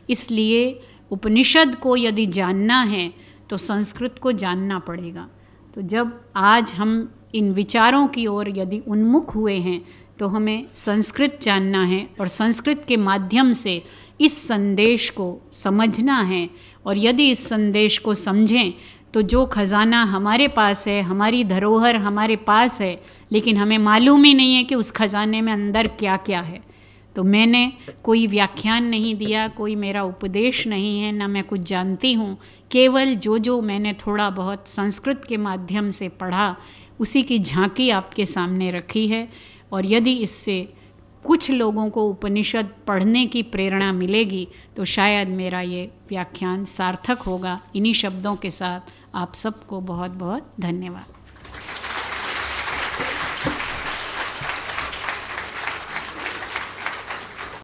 इसलिए उपनिषद को यदि जानना है तो संस्कृत को जानना पड़ेगा। तो जब आज हम इन विचारों की ओर यदि उन्मुख हुए हैं तो हमें संस्कृत जानना है, और संस्कृत के माध्यम से इस संदेश को समझना है। और यदि इस संदेश को समझें तो जो खजाना हमारे पास है, हमारी धरोहर हमारे पास है, लेकिन हमें मालूम ही नहीं है कि उस खजाने में अंदर क्या क्या है। तो मैंने कोई व्याख्यान नहीं दिया, कोई मेरा उपदेश नहीं है, ना मैं कुछ जानती हूँ। केवल जो जो मैंने थोड़ा बहुत संस्कृत के माध्यम से पढ़ा, उसी की झांकी आपके सामने रखी है। और यदि इससे कुछ लोगों को उपनिषद पढ़ने की प्रेरणा मिलेगी तो शायद मेरा ये व्याख्यान सार्थक होगा। इन्हीं शब्दों के साथ आप सबको बहुत बहुत धन्यवाद।